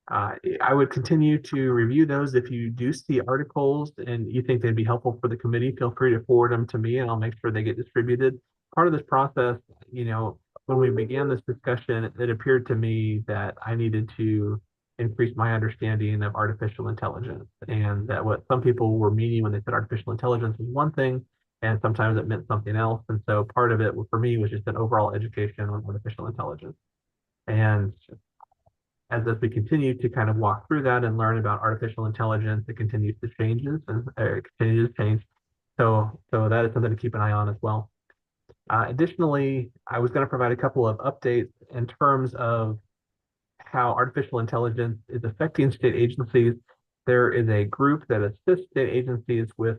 I would continue to review those. If you do see articles and you think they'd be helpful for the committee, feel free to forward them to me and I'll make sure they get distributed. Part of this process, when we began this discussion, it appeared to me that I needed to increase my understanding of artificial intelligence, and that what some people were meaning when they said artificial intelligence was one thing, and sometimes it meant something else. And so part of it for me was just an overall education on artificial intelligence. And as we continue to kind of walk through that and learn about artificial intelligence, it continues to change and continues to change. So that is something to keep an eye on as well. Additionally, I was going to provide a couple of updates in terms of how artificial intelligence is affecting state agencies. There is a group that assists state agencies with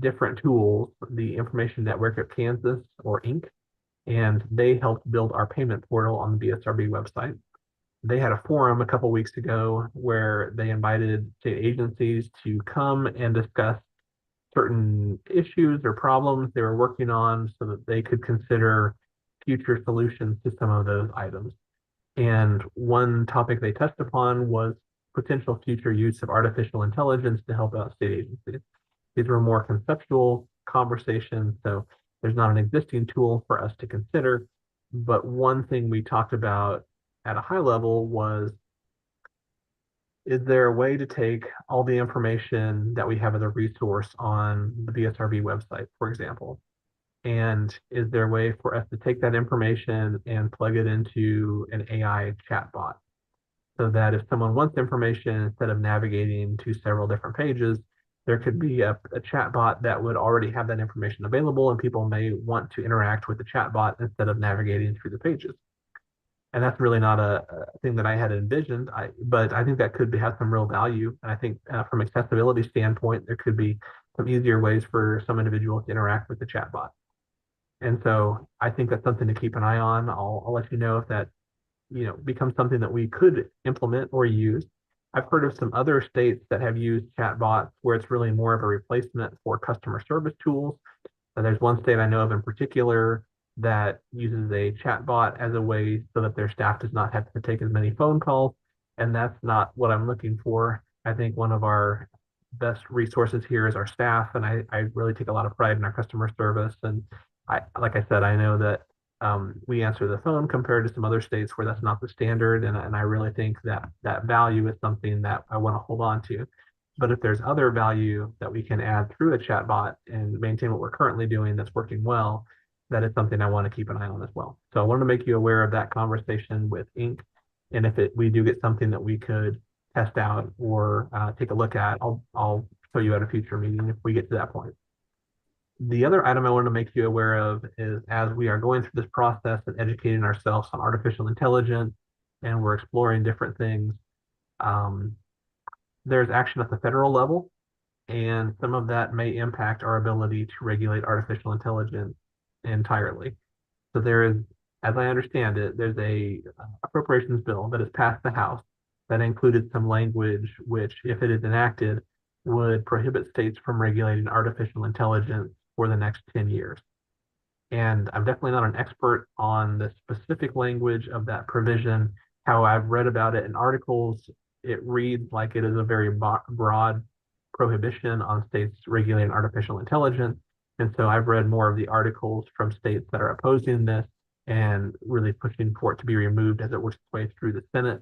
different tools, the Information Network of Kansas, or INC, and they helped build our payment portal on the BSRB website. They had a forum a couple weeks ago where they invited state agencies to come and discuss certain issues or problems they were working on so that they could consider future solutions to some of those items. And one topic they touched upon was potential future use of artificial intelligence to help out state agencies. These were more conceptual conversations, so there's not an existing tool for us to consider. But one thing we talked about at a high level was, is there a way to take all the information that we have as a resource on the BSRB website, for example, and is there a way for us to take that information and plug it into an AI chatbot so that if someone wants information, instead of navigating to several different pages, there could be a chatbot that would already have that information available, and people may want to interact with the chatbot instead of navigating through the pages. And that's really not a thing that I had envisioned, but I think that could have some real value. And I think from accessibility standpoint, there could be some easier ways for some individuals to interact with the chatbot. And so I think that's something to keep an eye on. I'll let you know if that, becomes something that we could implement or use. I've heard of some other states that have used chatbots where it's really more of a replacement for customer service tools. And there's one state I know of in particular that uses a chatbot as a way so that their staff does not have to take as many phone calls. And that's not what I'm looking for. I think one of our best resources here is our staff, and I really take a lot of pride in our customer service. And like I said, I know that we answer the phone compared to some other states where that's not the standard. And I really think that that value is something that I want to hold on to. But if there's other value that we can add through a chatbot and maintain what we're currently doing that's working well, that is something I want to keep an eye on as well. So I wanted to make you aware of that conversation with Inc. And if we do get something that we could test out or take a look at, I'll show you at a future meeting if we get to that point. The other item I want to make you aware of is as we are going through this process and educating ourselves on artificial intelligence and we're exploring different things, there's action at the federal level, and some of that may impact our ability to regulate artificial intelligence entirely. So there is, as I understand it, there's a appropriations bill that has passed the House that included some language which, if it is enacted, would prohibit states from regulating artificial intelligence for the next 10 years. And I'm definitely not an expert on the specific language of that provision. How I've read about it in articles, it reads like it is a very broad prohibition on states regulating artificial intelligence. And so I've read more of the articles from states that are opposing this and really pushing for it to be removed as it works its way through the Senate.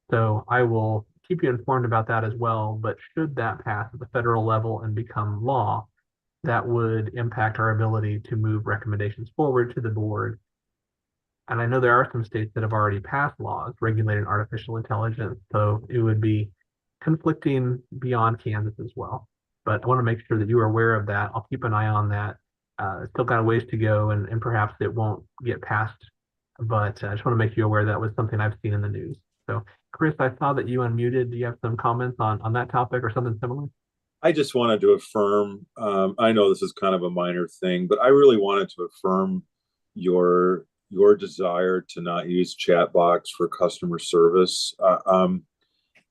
So I will keep you informed about that as well. But should that pass at the federal level and become law, that would impact our ability to move recommendations forward to the board. And I know there are some states that have already passed laws regulating artificial intelligence, so it would be conflicting beyond Kansas as well. But I want to make sure that you are aware of that. I'll keep an eye on that. Still got a ways to go, and perhaps it won't get passed. But I just want to make you aware that was something I've seen in the news. So, Chris, I saw that you unmuted. Do you have some comments on that topic or something similar? I just wanted to affirm, I know this is kind of a minor thing, but I really wanted to affirm your desire to not use chat box for customer service.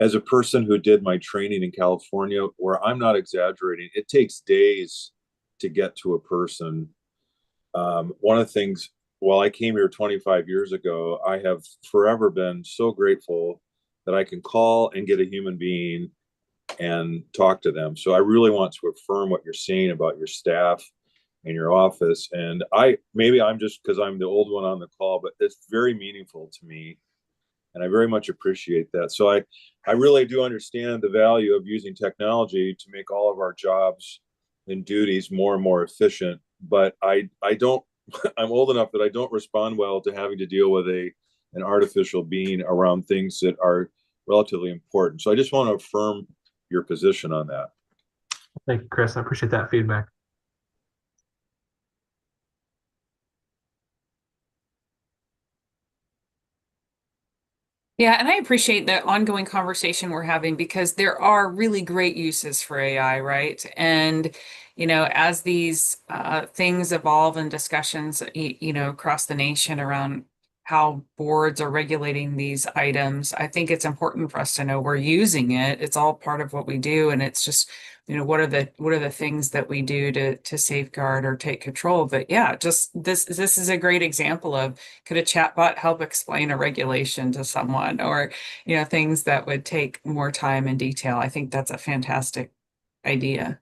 As a person who did my training in California, where I'm not exaggerating, it takes days to get to a person. One of the things, while I came here 25 years ago, I have forever been so grateful that I can call and get a human being and talk to them. So I really want to affirm what you're saying about your staff and your office. And maybe I'm just because I'm the old one on the call, but it's very meaningful to me. And I very much appreciate that. So I really do understand the value of using technology to make all of our jobs and duties more and more efficient. But I don't, I'm old enough that I don't respond well to having to deal with an artificial being around things that are relatively important. So I just want to affirm your position on that. Thank you, Chris. I appreciate that feedback. Yeah, and I appreciate the ongoing conversation we're having because there are really great uses for AI, right? And, as these things evolve and discussions, across the nation around how boards are regulating these items, I think it's important for us to know we're using it. It's all part of what we do, and it's just, what are the things that we do to safeguard or take control? But yeah, just this is a great example of could a chatbot help explain a regulation to someone or, things that would take more time and detail. I think that's a fantastic idea.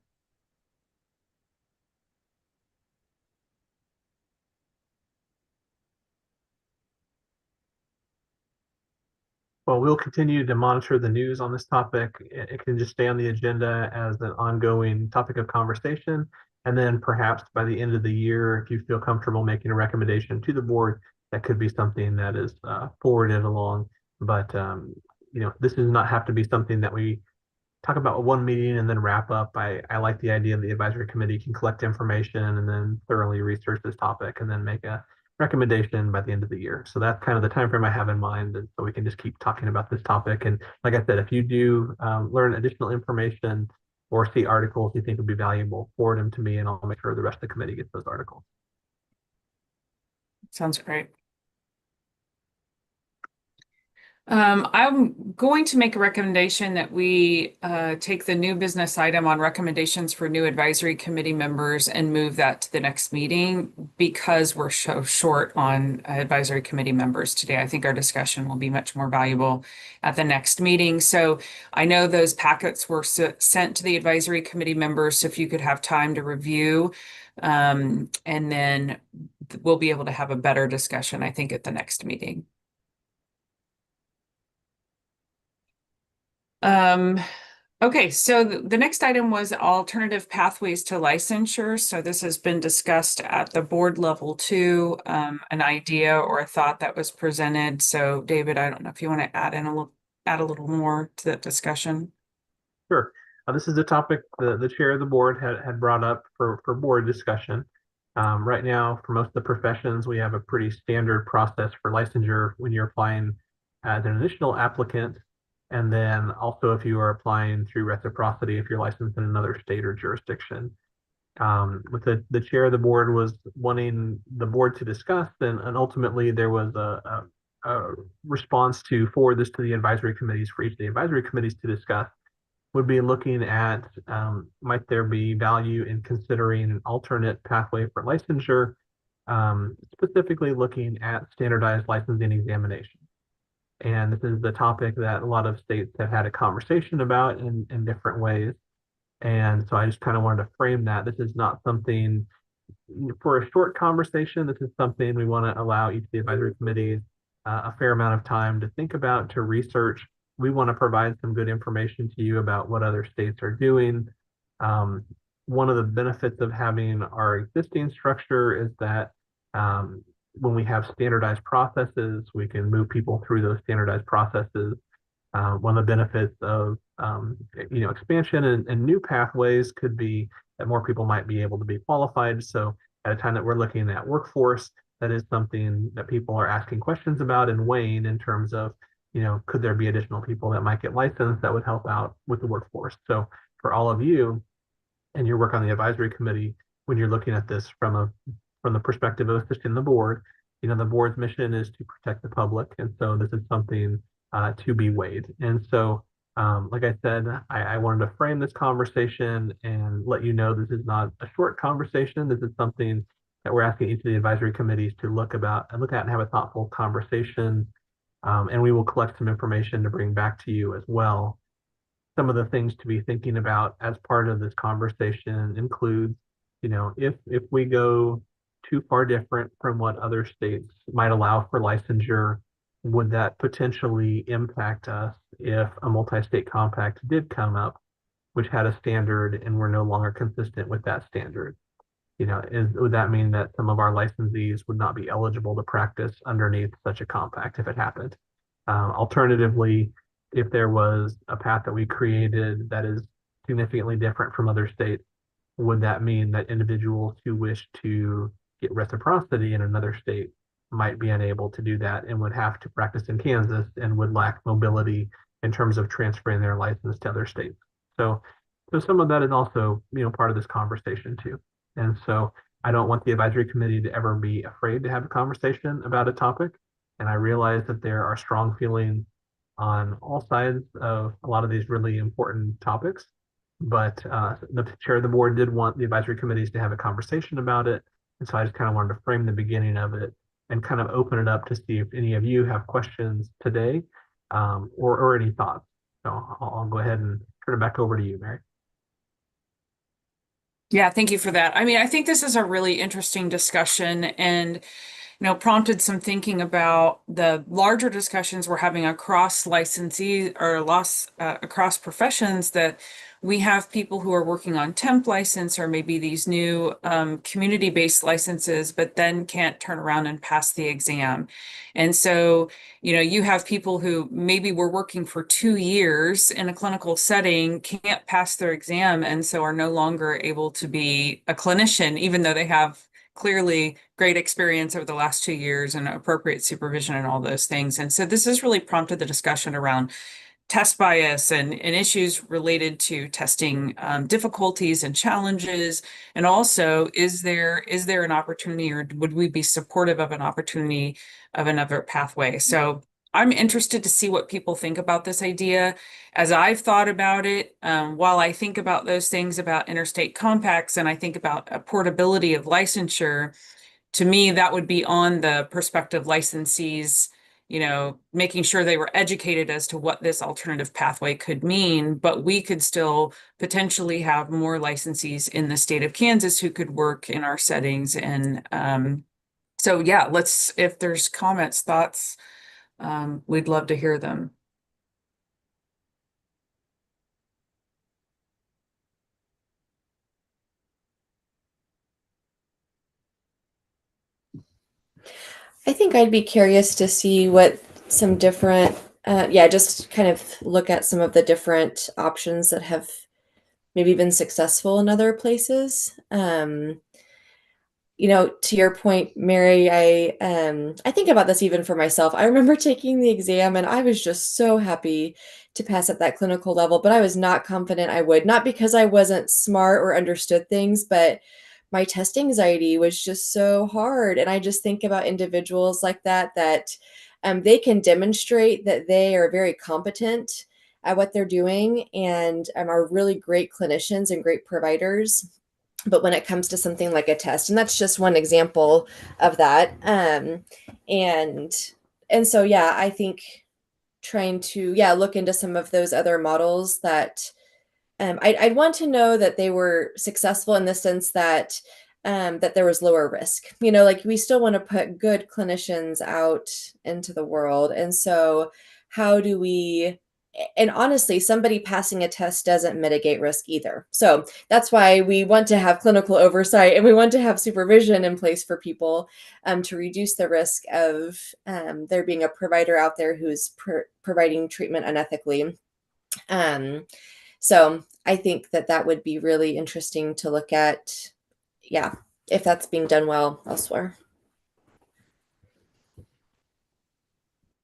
Well, we'll continue to monitor the news on this topic. It can just stay on the agenda as an ongoing topic of conversation. And then perhaps by the end of the year, if you feel comfortable making a recommendation to the board, that could be something that is forwarded along. But, this does not have to be something that we talk about one meeting and then wrap up. I like the idea the advisory committee can collect information and then thoroughly research this topic and then make a recommendation by the end of the year. So that's kind of the time frame I have in mind. And so we can just keep talking about this topic. And like I said, if you do learn additional information or see articles you think would be valuable, forward them to me and I'll make sure the rest of the committee gets those articles. Sounds great. I'm going to make a recommendation that we take the new business item on recommendations for new advisory committee members and move that to the next meeting because we're so short on advisory committee members today. I think our discussion will be much more valuable at the next meeting. So I know those packets were sent to the advisory committee members, so if you could have time to review, and then we'll be able to have a better discussion, I think, at the next meeting. Okay, so the next item was alternative pathways to licensure. So this has been discussed at the board level too, an idea or a thought that was presented. So David, I don't know if you want to add a little more to that discussion. Sure. This is a topic the chair of the board had brought up for board discussion. Right now, for most of the professions, we have a pretty standard process for licensure when you're applying as an initial applicant. And then also if you are applying through reciprocity, if you're licensed in another state or jurisdiction. With the chair of the board was wanting the board to discuss, and ultimately there was a response to forward this to the advisory committees for each of the advisory committees to discuss, would be looking at might there be value in considering an alternate pathway for licensure, specifically looking at standardized licensing examination. And this is the topic that a lot of states have had a conversation about in different ways. And so I just kind of wanted to frame that. This is not something for a short conversation. This is something we want to allow each of the advisory committees a fair amount of time to think about, to research. We want to provide some good information to you about what other states are doing. One of the benefits of having our existing structure is that when we have standardized processes, we can move people through those standardized processes. One of the benefits of expansion and new pathways could be that more people might be able to be qualified. So at a time that we're looking at workforce, that is something that people are asking questions about and weighing in terms of, could there be additional people that might get licensed that would help out with the workforce? So for all of you and your work on the advisory committee, when you're looking at this from the perspective of assisting the board, the board's mission is to protect the public. And so this is something to be weighed. And so, like I said, I wanted to frame this conversation and let you know this is not a short conversation. This is something that we're asking each of the advisory committees to look at and have a thoughtful conversation. And we will collect some information to bring back to you as well. Some of the things to be thinking about as part of this conversation includes, if we go too far different from what other states might allow for licensure, would that potentially impact us if a multi-state compact did come up, which had a standard and we're no longer consistent with that standard? Would that mean that some of our licensees would not be eligible to practice underneath such a compact if it happened? Alternatively, if there was a path that we created that is significantly different from other states, would that mean that individuals who wish to get reciprocity in another state might be unable to do that and would have to practice in Kansas and would lack mobility in terms of transferring their license to other states? So some of that is also, part of this conversation too. And so I don't want the advisory committee to ever be afraid to have a conversation about a topic. And I realize that there are strong feelings on all sides of a lot of these really important topics. But the chair of the board did want the advisory committees to have a conversation about it. And so I just kind of wanted to frame the beginning of it and kind of open it up to see if any of you have questions today, or any thoughts. So I'll go ahead and turn it back over to you, Mary. Yeah, thank you for that. I mean, I think this is a really interesting discussion and, prompted some thinking about the larger discussions we're having across licensee or across professions, that we have people who are working on temp license or maybe these new community-based licenses, but then can't turn around and pass the exam. And so, you have people who maybe were working for 2 years in a clinical setting, can't pass their exam, and so are no longer able to be a clinician, even though they have clearly great experience over the last 2 years and appropriate supervision and all those things. And so this has really prompted the discussion around test bias and issues related to testing difficulties and challenges? And also, is there an opportunity, or would we be supportive of an opportunity of another pathway? So I'm interested to see what people think about this idea. As I've thought about it, while I think about those things about interstate compacts and I think about a portability of licensure, to me, that would be on the prospective licensees, making sure they were educated as to what this alternative pathway could mean, but we could still potentially have more licensees in the state of Kansas who could work in our settings. And so, yeah, if there's comments, thoughts, we'd love to hear them. I think I'd be curious to see what some different, just kind of look at some of the different options that have maybe been successful in other places. To your point, Mary, I think about this even for myself. I remember taking the exam and I was just so happy to pass at that clinical level, but I was not confident I would, not because I wasn't smart or understood things, but my test anxiety was just so hard. And I just think about individuals like that they can demonstrate that they are very competent at what they're doing and are really great clinicians and great providers. But when it comes to something like a test, and that's just one example of that, and so yeah, I think trying to look into some of those other models that I'd want to know that they were successful in the sense that that there was lower risk. Like we still want to put good clinicians out into the world, and so how do we? And honestly, somebody passing a test doesn't mitigate risk either. So that's why we want to have clinical oversight and we want to have supervision in place for people to reduce the risk of there being a provider out there who's providing treatment unethically. So I think that would be really interesting to look at, if that's being done well elsewhere.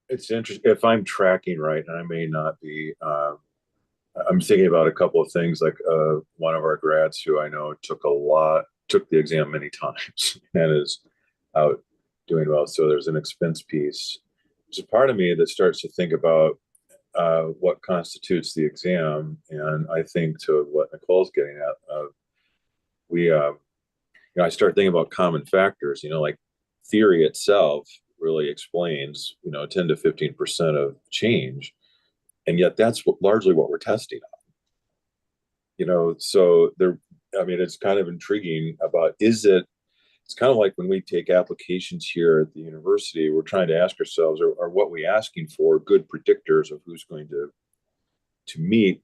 It's interesting if I'm tracking right, and I may not be. I'm thinking about a couple of things. Like one of our grads who I know took the exam many times, and is out doing well. So there's an expense piece. There's a part of me that starts to think about what constitutes the exam, and I think to what Nicole's getting at, I start thinking about common factors. Like theory itself really explains 10 to 15% of change, and yet that's largely what we're testing on. So it's kind of intriguing about it's kind of like when we take applications here at the university, we're trying to ask ourselves, are what we asking for good predictors of who's going to meet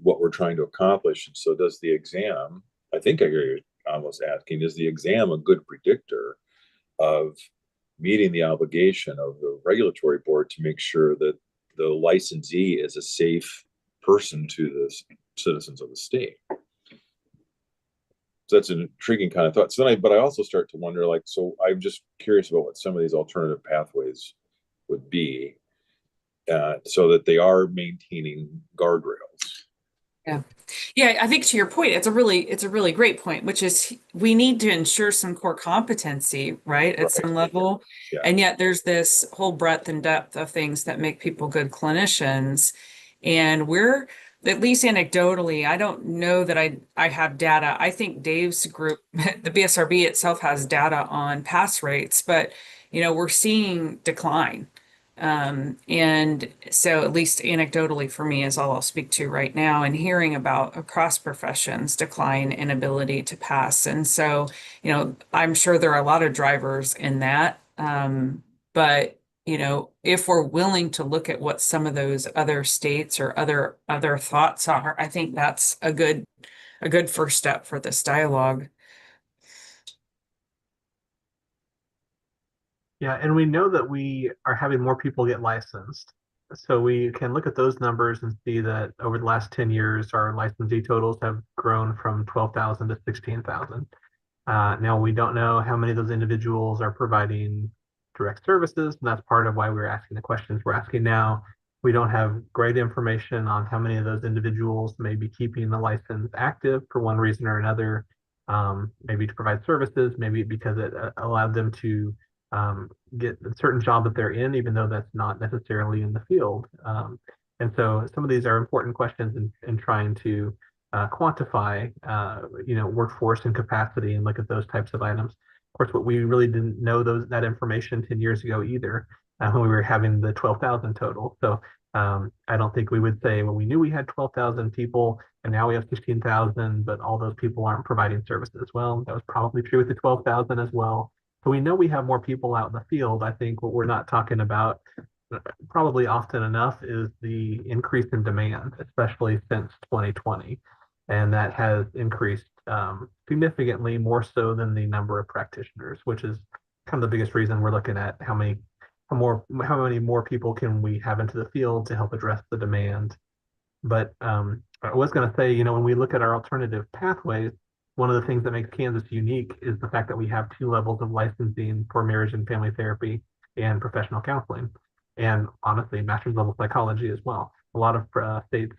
what we're trying to accomplish? And so does the exam, I think I hear you almost asking, is the exam a good predictor of meeting the obligation of the regulatory board to make sure that the licensee is a safe person to the citizens of the state? So that's an intriguing kind of thought. But I also start to wonder, so I'm just curious about what some of these alternative pathways would be, so that they are maintaining guardrails. Yeah, I think to your point, it's a really great point, which is we need to ensure some core competency, right, at some level. Yeah. And yet there's this whole breadth and depth of things that make people good clinicians. And we're, at least anecdotally, I don't know that I have data. I think Dave's group, the BSRB itself, has data on pass rates, but we're seeing decline. And so at least anecdotally for me is all I'll speak to right now, and hearing about across professions decline in ability to pass. And so, I'm sure there are a lot of drivers in that. But if we're willing to look at what some of those other states or other thoughts are, I think that's a good first step for this dialogue. Yeah, and we know that we are having more people get licensed. So we can look at those numbers and see that over the last 10 years, our licensee totals have grown from 12,000 to 16,000. Now, we don't know how many of those individuals are providing direct services, and that's part of why we're asking the questions we're asking now. We don't have great information on how many of those individuals may be keeping the license active for one reason or another, maybe to provide services, maybe because it allowed them to get a certain job that they're in, even though that's not necessarily in the field. And so some of these are important questions in trying to quantify, workforce and capacity and look at those types of items. Of course, what we really didn't know that information 10 years ago either, when we were having the 12,000 total. So I don't think we would say, well, we knew we had 12,000 people and now we have 16,000, but all those people aren't providing services. Well, that was probably true with the 12,000 as well. So we know we have more people out in the field. I think what we're not talking about probably often enough is the increase in demand, especially since 2020. And that has increased significantly more so than the number of practitioners, which is kind of the biggest reason we're looking at how many more people can we have into the field to help address the demand. But I was going to say, when we look at our alternative pathways, one of the things that makes Kansas unique is the fact that we have 2 levels of licensing for marriage and family therapy and professional counseling, and honestly, master's level psychology as well. A lot of states,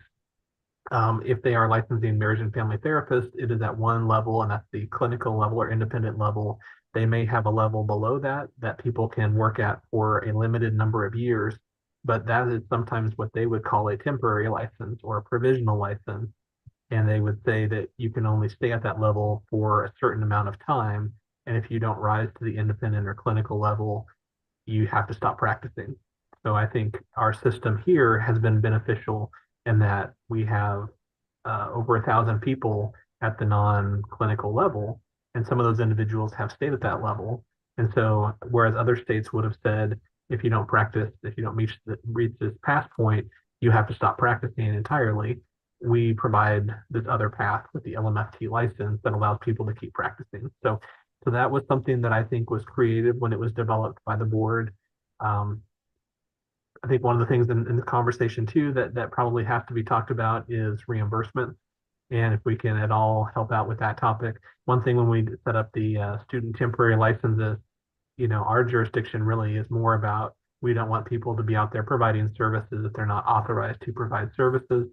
if they are licensing marriage and family therapists, it is at one level, and that's the clinical level or independent level. They may have a level below that people can work at for a limited number of years, but that is sometimes what they would call a temporary license or a provisional license. And they would say that you can only stay at that level for a certain amount of time. And if you don't rise to the independent or clinical level, you have to stop practicing. So I think our system here has been beneficial in that we have over 1,000 people at the non-clinical level, and some of those individuals have stayed at that level. And so, whereas other states would have said, if you don't practice, if you don't reach this pass point, you have to stop practicing entirely. We provide this other path with the LMFT license that allows people to keep practicing. So that was something that I think was created when it was developed by the board. I think one of the things in the conversation too that probably has to be talked about is reimbursement. And if we can at all help out with that topic. One thing when we set up the student temporary licenses, our jurisdiction really is more about, we don't want people to be out there providing services if they're not authorized to provide services.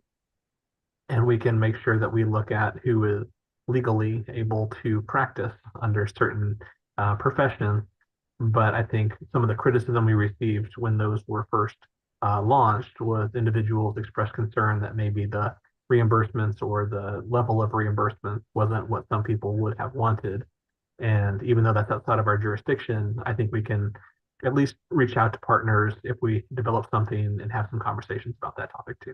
And we can make sure that we look at who is legally able to practice under certain professions. But I think some of the criticism we received when those were first launched was individuals expressed concern that maybe the reimbursements or the level of reimbursement wasn't what some people would have wanted. And even though that's outside of our jurisdiction, I think we can at least reach out to partners if we develop something and have some conversations about that topic too.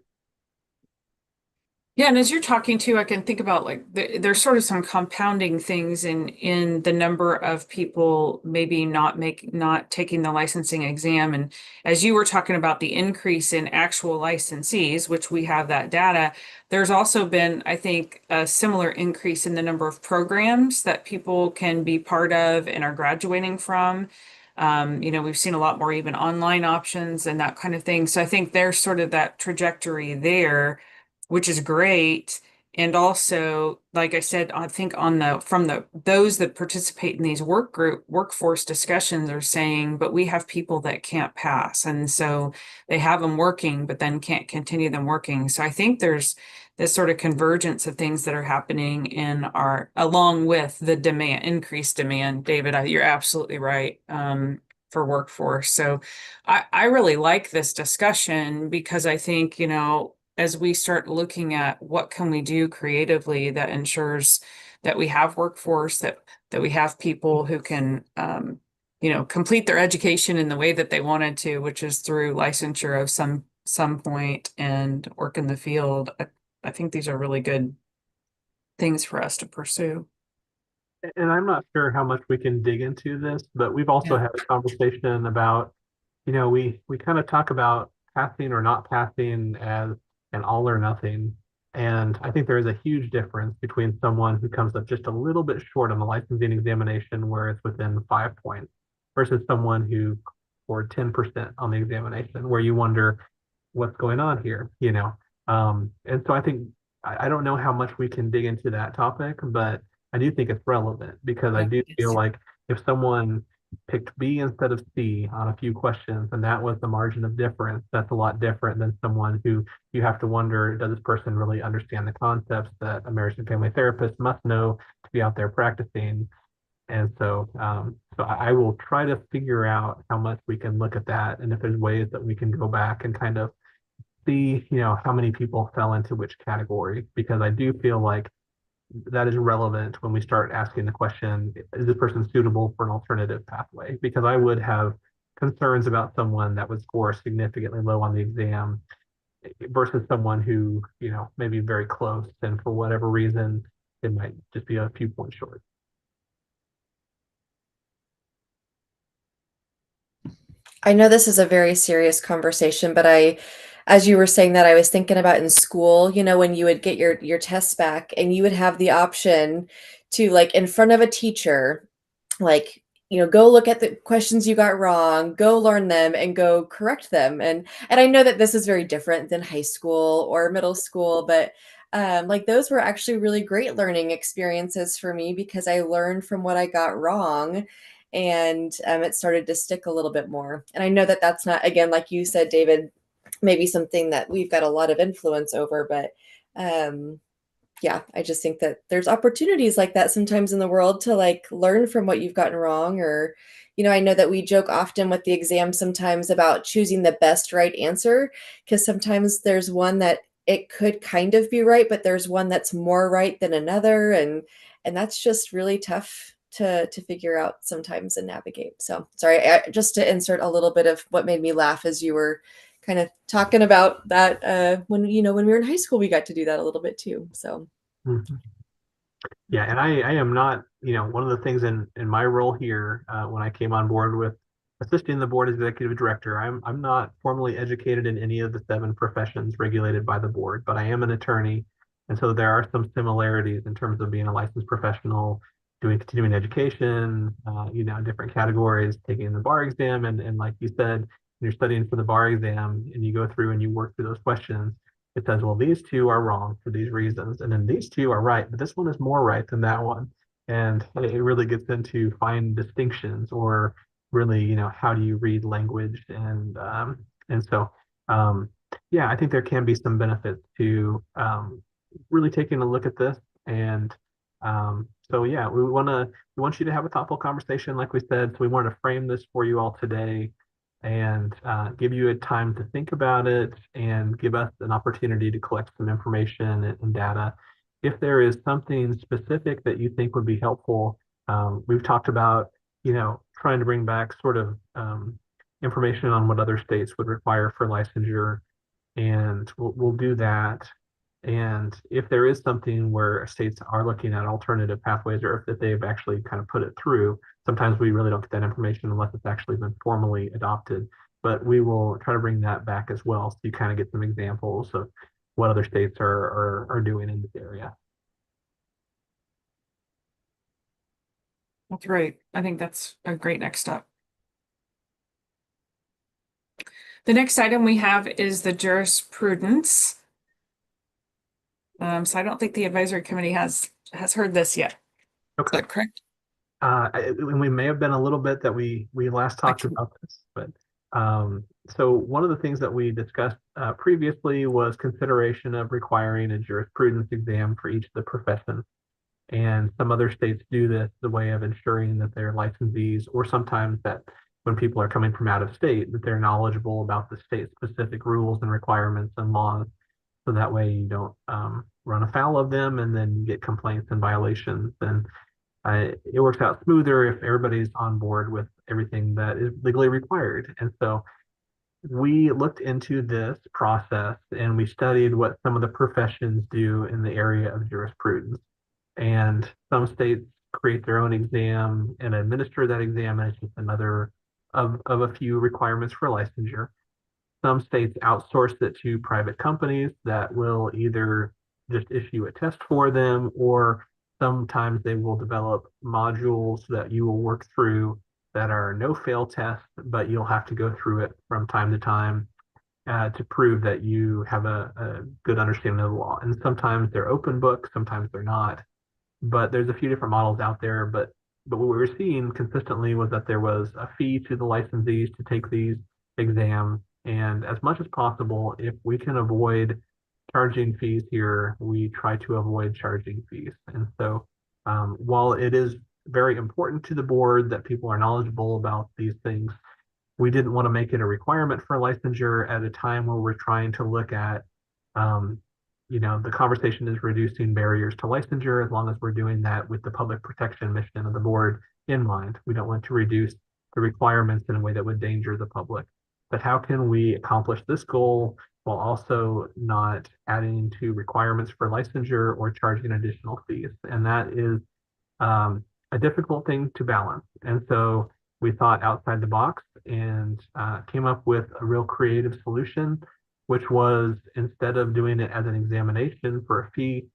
Yeah, and as you're talking to, I can think about like there's sort of some compounding things in the number of people maybe not taking the licensing exam. And as you were talking about the increase in actual licensees, which we have that data, there's also been, I think, a similar increase in the number of programs that people can be part of and are graduating from. We've seen a lot more even online options and that kind of thing. So I think there's sort of that trajectory there, which is great. And also, like I said, I think those that participate in these workforce discussions are saying, but we have people that can't pass. And so they have them working, but then can't continue them working. So I think there's this sort of convergence of things that are happening along with the increased demand. David, you're absolutely right. For workforce. So I really like this discussion because I think, as we start looking at what can we do creatively that ensures that we have workforce, that we have people who can, complete their education in the way that they wanted to, which is through licensure of some point and work in the field. I think these are really good things for us to pursue. And I'm not sure how much we can dig into this, but we've also had a conversation about, we kind of talk about passing or not passing as an all or nothing. And I think there is a huge difference between someone who comes up just a little bit short on the licensing examination where it's within 5 points versus someone who scored 10% on the examination where you wonder what's going on here, And so I think, I don't know how much we can dig into that topic, but I do think it's relevant because I do feel like if someone picked B instead of C on a few questions, and that was the margin of difference. That's a lot different than someone who you have to wonder, does this person really understand the concepts that a marriage and family therapist must know to be out there practicing? And so I will try to figure out how much we can look at that, and if there's ways that we can go back and kind of see, how many people fell into which category, because I do feel like that is relevant when we start asking the question, is this person suitable for an alternative pathway? Because I would have concerns about someone that would score significantly low on the exam versus someone who, may be very close, and for whatever reason, it might just be a few points short. I know this is a very serious conversation, but as you were saying that, I was thinking about in school, when you would get your tests back and you would have the option to, like, in front of a teacher, like, go look at the questions you got wrong, go learn them and go correct them. And I know that this is very different than high school or middle school, but like, those were actually really great learning experiences for me because I learned from what I got wrong, and it started to stick a little bit more. And I know that that's not, again, like you said, David, maybe something that we've got a lot of influence over, but um yeah, I just think that there's opportunities like that sometimes in the world to, like, learn from what you've gotten wrong. Or, I know that we joke often with the exam sometimes about choosing the best right answer, because sometimes there's one that it could kind of be right, but there's one that's more right than another, and that's just really tough to figure out sometimes and navigate. So sorry, just to insert a little bit of what made me laugh as you were kind of talking about that, when we were in high school, we got to do that a little bit too. So Mhm. Yeah, and I am not, one of the things in my role here, when I came on board with assisting the board executive director, I'm not formally educated in any of the 7 professions regulated by the board, but I am an attorney, and so there are some similarities in terms of being a licensed professional, doing continuing education, different categories, taking the bar exam, and like you said, when you're studying for the bar exam and you go through and you work through those questions, it says, well, these two are wrong for these reasons, and then these two are right, but this one is more right than that one. And it really gets into fine distinctions, or really, how do you read language? And so, um, yeah, I think there can be some benefits to really taking a look at this. And so, yeah, we want you to have a thoughtful conversation, like we said. So we want to frame this for you all today and give you a time to think about it and give us an opportunity to collect some information and data. If there is something specific that you think would be helpful, we've talked about, trying to bring back sort of information on what other states would require for licensure, and we'll do that. And if there is something where states are looking at alternative pathways, or if they've actually kind of put it through, sometimes we really don't get that information unless it's actually been formally adopted. But we will try to bring that back as well, so you kind of get some examples of what other states are doing in this area. That's great. I think that's a great next step. The next item we have is the jurisprudence. So I don't think the advisory committee has heard this yet. Is Okay. that correct? And we may have been a little bit that we last talked about this, but so one of the things that we discussed previously was consideration of requiring a jurisprudence exam for each of the professions. And some other states do this the way of ensuring that their licensees, or sometimes that when people are coming from out of state, that they're knowledgeable about the state specific rules and requirements and laws. So that way you don't run afoul of them and then get complaints and violations. And it works out smoother if everybody's on board with everything that is legally required. And so we looked into this process and we studied what some of the professions do in the area of jurisprudence. And some states create their own exam and administer that exam, and it's just another of a few requirements for licensure. Some states outsource it to private companies that will either just issue a test for them, or sometimes they will develop modules that you will work through that are no fail tests, but you'll have to go through it from time to time to prove that you have a good understanding of the law. And sometimes they're open book, sometimes they're not. But there's a few different models out there. But But what we were seeing consistently was that there was a fee to the licensees to take these exams. And as much as possible, if we can avoid charging fees here, we try to avoid charging fees. And so while it is very important to the board that people are knowledgeable about these things, we didn't want to make it a requirement for licensure at a time where we're trying to look at, the conversation is reducing barriers to licensure as long as we're doing that with the public protection mission of the board in mind. We don't want to reduce the requirements in a way that would endanger the public. But how can we accomplish this goal while also not adding to requirements for licensure or charging additional fees? And that is a difficult thing to balance. And so we thought outside the box and came up with a real creative solution, which was, instead of doing it as an examination for a fee,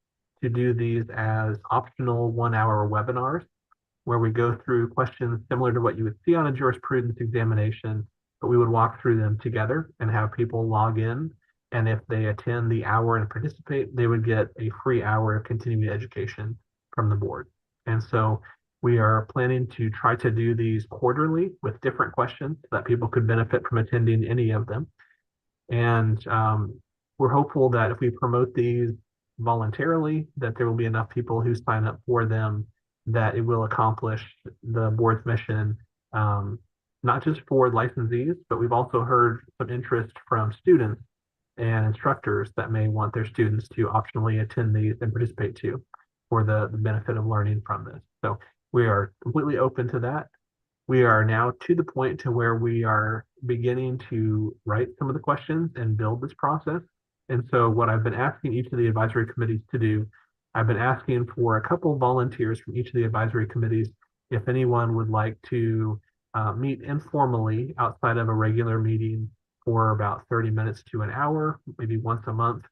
to do these as optional 1-hour webinars where we go through questions similar to what you would see on a jurisprudence examination, but we would walk through them together and have people log in. And if they attend the hour and participate, they would get a free hour of continuing education from the board. And so we are planning to try to do these quarterly with different questions so that people could benefit from attending any of them. And we're hopeful that if we promote these voluntarily, that there will be enough people who sign up for them that it will accomplish the board's mission, not just for licensees, but we've also heard some interest from students and instructors that may want their students to optionally attend these and participate too for the benefit of learning from this. So we are completely open to that. We are now to the point to where we are beginning to write some of the questions and build this process. And so what I've been asking each of the advisory committees to do, I've been asking for a couple volunteers from each of the advisory committees, if anyone would like to meet informally outside of a regular meeting for about 30 minutes to an hour, maybe once a month.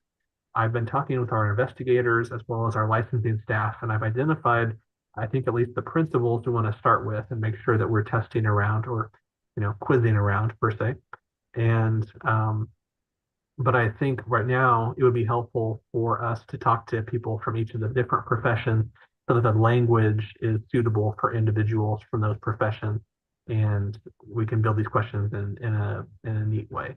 I've been talking with our investigators as well as our licensing staff, and I've identified, I think, at least the principles we want to start with and make sure that we're testing around or, quizzing around per se. And, but I think right now it would be helpful for us to talk to people from each of the different professions so that the language is suitable for individuals from those professions. And we can build these questions in a neat way.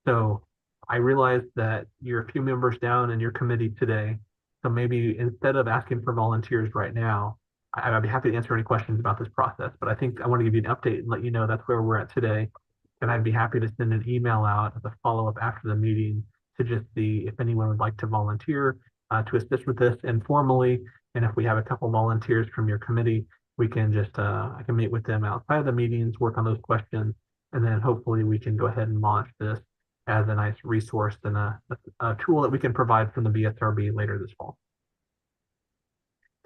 So I realize that you're a few members down in your committee today. So maybe instead of asking for volunteers right now, I'd be happy to answer any questions about this process, but I think I want to give you an update and let you know that's where we're at today. And I'd be happy to send an email out as a follow-up after the meeting to just see if anyone would like to volunteer to assist with this informally. And if we have a couple volunteers from your committee, we can just, I can meet with them outside of the meetings, work on those questions, and then hopefully we can go ahead and launch this as a nice resource and a tool that we can provide from the BSRB later this fall.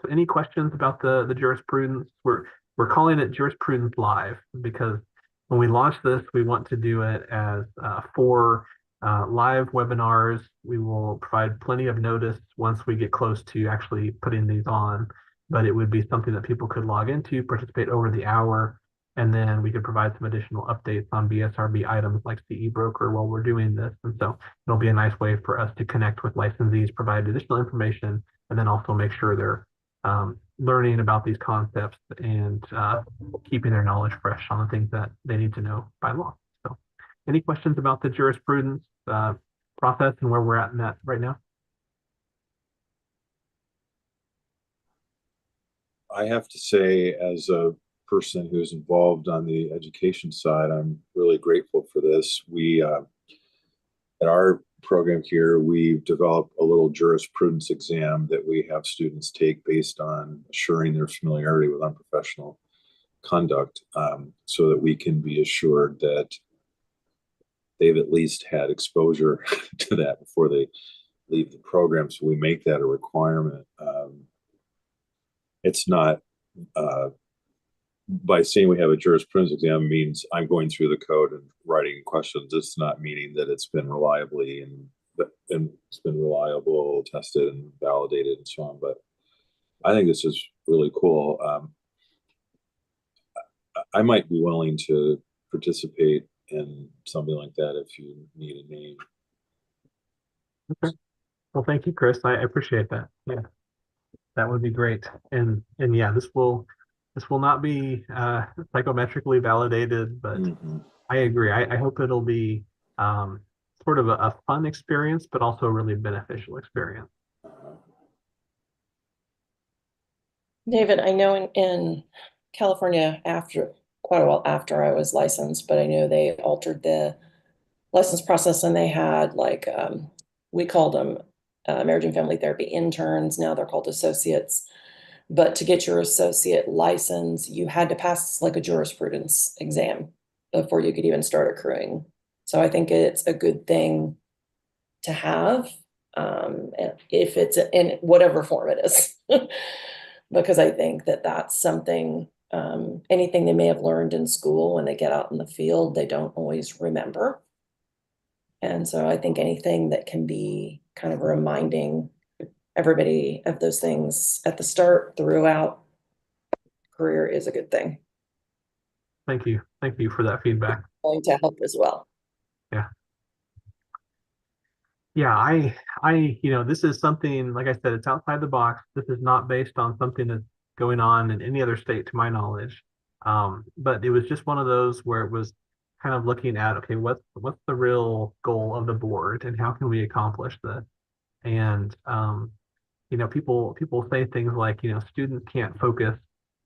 So any questions about the jurisprudence? We're calling it Jurisprudence Live because when we launch this, we want to do it as 4 live webinars. We will provide plenty of notice once we get close to actually putting these on, but it would be something that people could log into, participate over the hour, and then we could provide some additional updates on BSRB items like CE broker while we're doing this. And so it'll be a nice way for us to connect with licensees, provide additional information, and then also make sure they're learning about these concepts and keeping their knowledge fresh on the things that they need to know by law. So any questions about the jurisprudence process and where we're at in that right now? I have to say, as a person who's involved on the education side, I'm really grateful for this. We, at our program here, we've developed a little jurisprudence exam that we have students take based on assuring their familiarity with unprofessional conduct, so that we can be assured that they've at least had exposure to that before they leave the program. So we make that a requirement. It's not, by saying we have a jurisprudence exam means I'm going through the code and writing questions. It's not meaning that it's been reliably and it's been reliable, tested and validated and so on. But I think this is really cool. I might be willing to participate in something like that if you need a name. Okay. Well, thank you, Chris. I appreciate that. Yeah, that would be great. And yeah, this will this will not be psychometrically validated, but Mhm. I agree. I hope it'll be sort of a fun experience, but also a really beneficial experience. David, I know in California after quite a while after I was licensed, but I know they altered the license process and they had like we called them marriage and family therapy interns. Now they're called associates. But to get your associate license, you had to pass like a jurisprudence exam before you could even start accruing. So I think it's a good thing to have, if it's in whatever form it is. Because I think that that's something, anything they may have learned in school when they get out in the field, they don't always remember. And so I think anything that can be kind of reminding everybody of those things at the start throughout career is a good thing. Thank you. Thank you for that feedback. Going to help as well. Yeah. Yeah, this is something, like I said, it's outside the box. This is not based on something that's going on in any other state to my knowledge. But it was just one of those where it was kind of looking at, okay, what's the real goal of the board and how can we accomplish this? And people say things like, students can't focus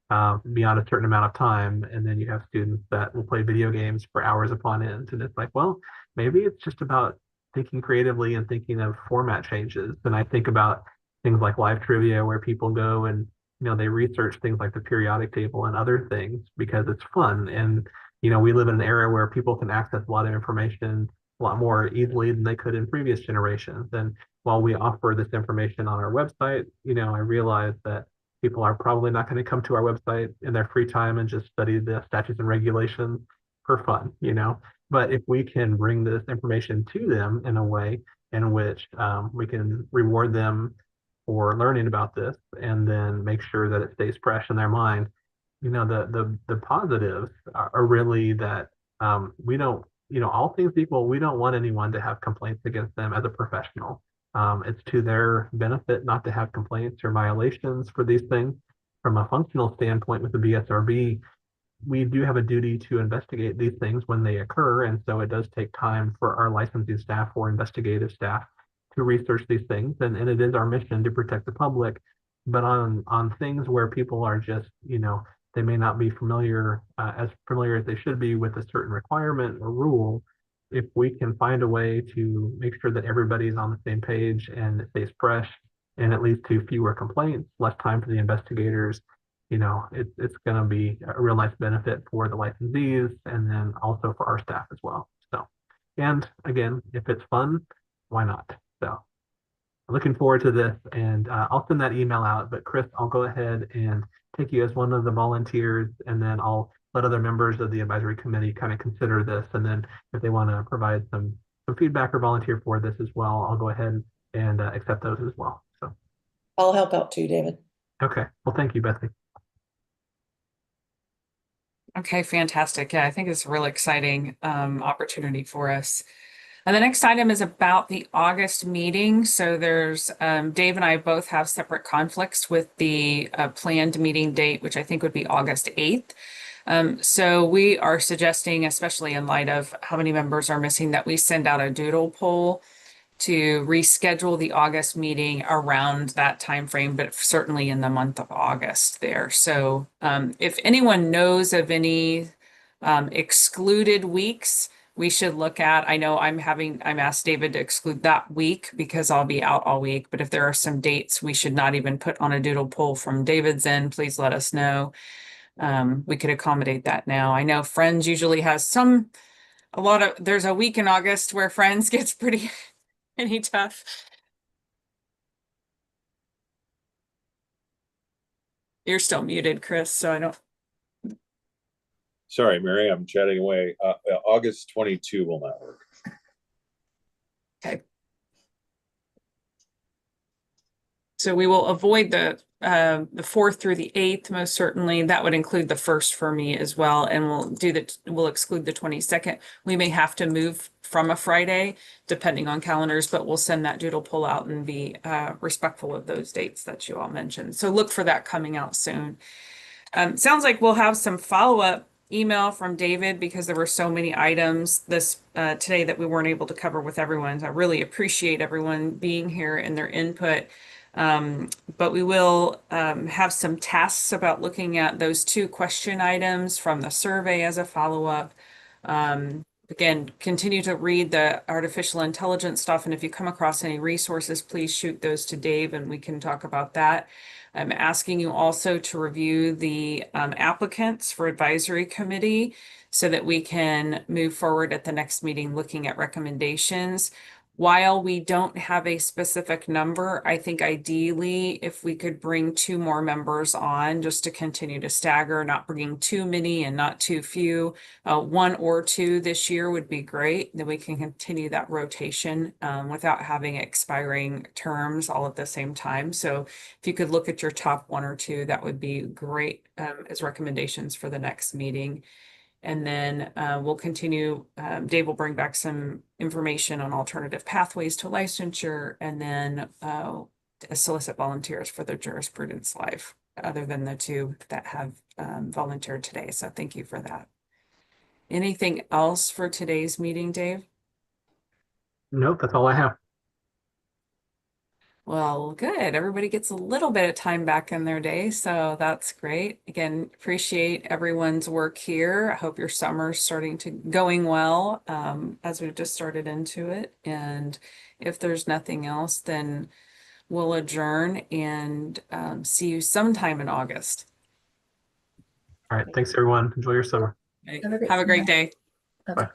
beyond a certain amount of time, and then you have students that will play video games for hours upon end. And it's like, well, maybe it's just about thinking creatively and thinking of format changes. And I think about things like live trivia where people go and they research things like the periodic table and other things because it's fun. And we live in an era where people can access a lot of information a lot more easily than they could in previous generations. And while we offer this information on our website, I realize that people are probably not going to come to our website in their free time and just study the statutes and regulations for fun, But if we can bring this information to them in a way in which we can reward them for learning about this and then make sure that it stays fresh in their mind, the positives are really that we don't, all things equal, we don't want anyone to have complaints against them as a professional. It's to their benefit not to have complaints or violations for these things. From a functional standpoint with the BSRB, we do have a duty to investigate these things when they occur. And so it does take time for our licensing staff or investigative staff to research these things. And it is our mission to protect the public. But on things where people are just, they may not be as familiar as they should be with a certain requirement or rule, if we can find a way to make sure that everybody's on the same page and it stays fresh and it leads to fewer complaints, less time for the investigators, it's going to be a real nice benefit for the licensees and then also for our staff as well. So, and again, if it's fun, why not? So I'm looking forward to this, and I'll send that email out, but Chris, I'll go ahead and take you as one of the volunteers, and then I'll let other members of the advisory committee kind of consider this. And then if they want to provide some feedback or volunteer for this as well, I'll go ahead and accept those as well. So I'll help out too, David. okay. Well, thank you, Betsy. Okay, fantastic. Yeah, I think it's a really exciting opportunity for us. And the next item is about the August meeting. So there's Dave and I both have separate conflicts with the planned meeting date, which I think would be August 8th. So we are suggesting, especially in light of how many members are missing, that we send out a doodle poll to reschedule the August meeting around that time frame, but certainly in the month of August there. So if anyone knows of any excluded weeks, we should look at, I know I'm asked David to exclude that week because I'll be out all week, but if there are some dates we should not even put on a doodle poll from David's end, please let us know. We could accommodate that now. I know Friends usually has there's a week in August where Friends gets pretty tough. You're still muted, Chris, so I don't. Sorry, Mary, I'm chatting away. August 22 will not work. Okay. So we will avoid the 4th through the 8th, most certainly. That would include the 1st for me as well, and we'll exclude the 22nd. We may have to move from a Friday, depending on calendars, but we'll send that doodle poll out and be respectful of those dates that you all mentioned. So look for that coming out soon. Sounds like we'll have some follow-up email from David because there were so many items this today that we weren't able to cover with everyone. So I really appreciate everyone being here and their input. But we will have some tasks about looking at those 2 question items from the survey as a follow-up. Again, continue to read the artificial intelligence stuff, and if you come across any resources, please shoot those to Dave and we can talk about that. I'm asking you also to review the applicants for advisory committee so that we can move forward at the next meeting looking at recommendations. While we don't have a specific number, I think ideally if we could bring 2 more members on just to continue to stagger, not bringing too many and not too few. 1 or 2 this year would be great. Then we can continue that rotation without having expiring terms all at the same time. So if you could look at your top 1 or 2, that would be great as recommendations for the next meeting. And then we'll continue. Dave will bring back some information on alternative pathways to licensure, and then solicit volunteers for the jurisprudence live, other than the 2 that have volunteered today. So thank you for that. Anything else for today's meeting, Dave? Nope, that's all I have. Well, good. Everybody gets a little bit of time back in their day, so that's great. Again, appreciate everyone's work here. I hope your summer's starting to going well as we've just started into it. And if there's nothing else, then we'll adjourn and see you sometime in August. All right. Thanks, everyone. Enjoy your summer. Have a great day. Bye-bye.